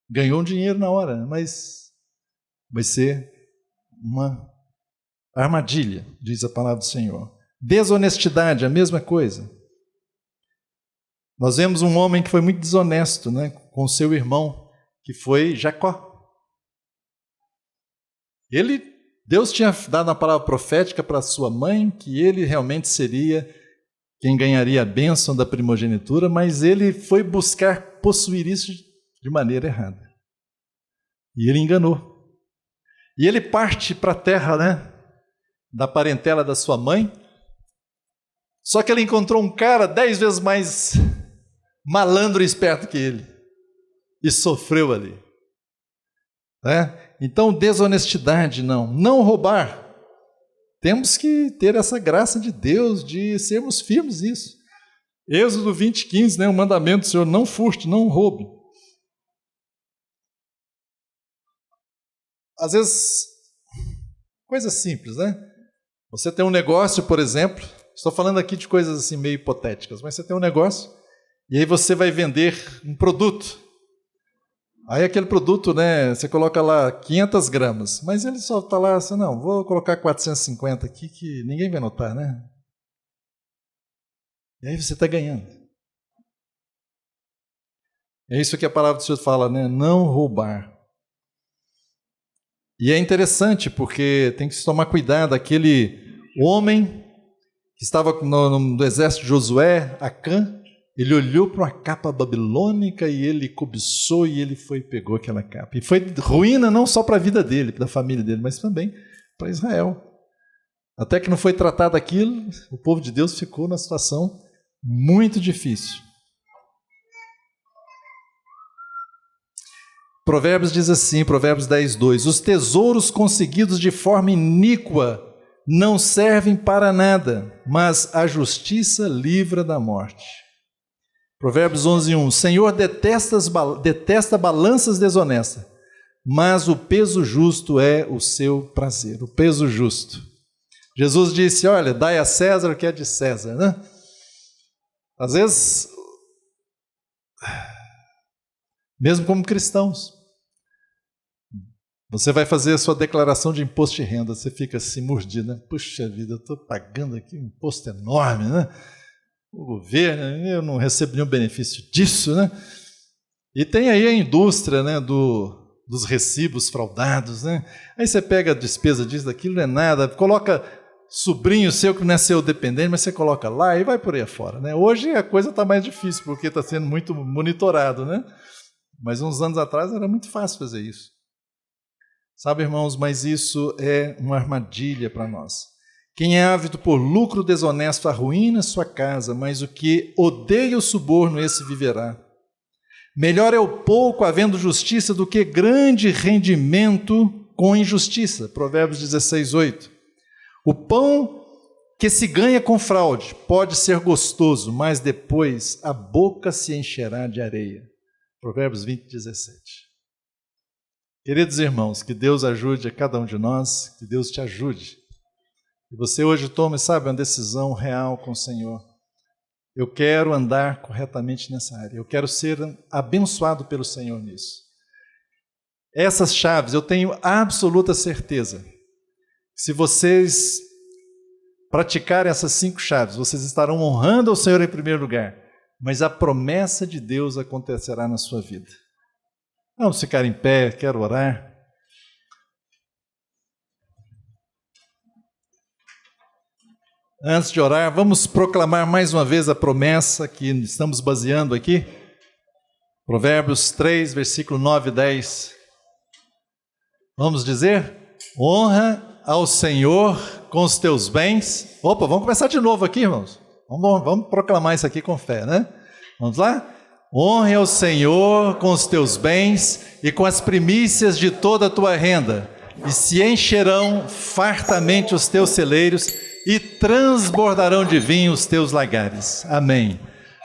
Ganhou um dinheiro na hora, mas vai ser uma armadilha, diz a palavra do Senhor. Desonestidade, a mesma coisa. Nós vemos um homem que foi muito desonesto, né, com seu irmão, que foi Jacó. Deus tinha dado a palavra profética para sua mãe, que ele realmente seria quem ganharia a bênção da primogenitura, mas ele foi buscar possuir isso de maneira errada. E ele enganou. E ele parte para a terra, né, da parentela da sua mãe, só que ele encontrou um cara 10 vezes mais malandro e esperto que ele, e sofreu ali. Né? Então, desonestidade não roubar. Temos que ter essa graça de Deus de sermos firmes nisso. Êxodo 20:15, né, o mandamento do Senhor, não furte, não roube. Às vezes, coisas simples, né? Você tem um negócio, por exemplo, estou falando aqui de coisas assim meio hipotéticas, mas você tem um negócio e aí você vai vender um produto. Aí aquele produto, né, você coloca lá 500 gramas, mas ele só está lá assim, não, vou colocar 450 aqui que ninguém vai notar, né? E aí você está ganhando. É isso que a palavra do Senhor fala, né? Não roubar. E é interessante porque tem que se tomar cuidado, aquele homem que estava no exército de Josué, Acã, ele olhou para uma capa babilônica e ele cobiçou e ele foi e pegou aquela capa. E foi ruína não só para a vida dele, da família dele, mas também para Israel. Até que não foi tratado aquilo, o povo de Deus ficou numa situação muito difícil. Provérbios diz assim, Provérbios 10:2, os tesouros conseguidos de forma iníqua não servem para nada, mas a justiça livra da morte. Provérbios 11:1, Senhor detesta balanças desonestas, mas o peso justo é o seu prazer, o peso justo. Jesus disse, olha, dai a César o que é de César, né? Às vezes, mesmo como cristãos, você vai fazer a sua declaração de imposto de renda, você fica assim mordido, né? Puxa vida, eu estou pagando aqui um imposto enorme, né? O governo, eu não recebo nenhum benefício disso, né? E tem aí a indústria, né, dos recibos fraudados, né? Aí você pega a despesa disso, daquilo, não é nada, coloca sobrinho seu que não é seu dependente, mas você coloca lá e vai por aí afora, né? Hoje a coisa está mais difícil, porque está sendo muito monitorado, né? Mas uns anos atrás era muito fácil fazer isso. Sabe, irmãos, mas isso é uma armadilha para nós. Quem é ávido por lucro desonesto arruína sua casa, mas o que odeia o suborno, esse viverá. Melhor é o pouco havendo justiça do que grande rendimento com injustiça. Provérbios 16:8. O pão que se ganha com fraude pode ser gostoso, mas depois a boca se encherá de areia. Provérbios 20, 17. Queridos irmãos, que Deus ajude a cada um de nós, que Deus te ajude. E você hoje tome, sabe, uma decisão real com o Senhor. Eu quero andar corretamente nessa área. Eu quero ser abençoado pelo Senhor nisso. Essas chaves, eu tenho absoluta certeza. Se vocês praticarem essas 5 chaves, vocês estarão honrando ao Senhor em primeiro lugar. Mas a promessa de Deus acontecerá na sua vida. Vamos ficar em pé, quero orar. Antes de orar, vamos proclamar mais uma vez a promessa que estamos baseando aqui. Provérbios 3, versículo 9 e 10. Vamos dizer: honra ao Senhor com os teus bens. Opa, vamos começar de novo aqui, irmãos. Vamos proclamar isso aqui com fé, né? Vamos lá? Honre ao Senhor com os teus bens e com as primícias de toda a tua renda, e se encherão fartamente os teus celeiros e transbordarão de vinho os teus lagares. Amém.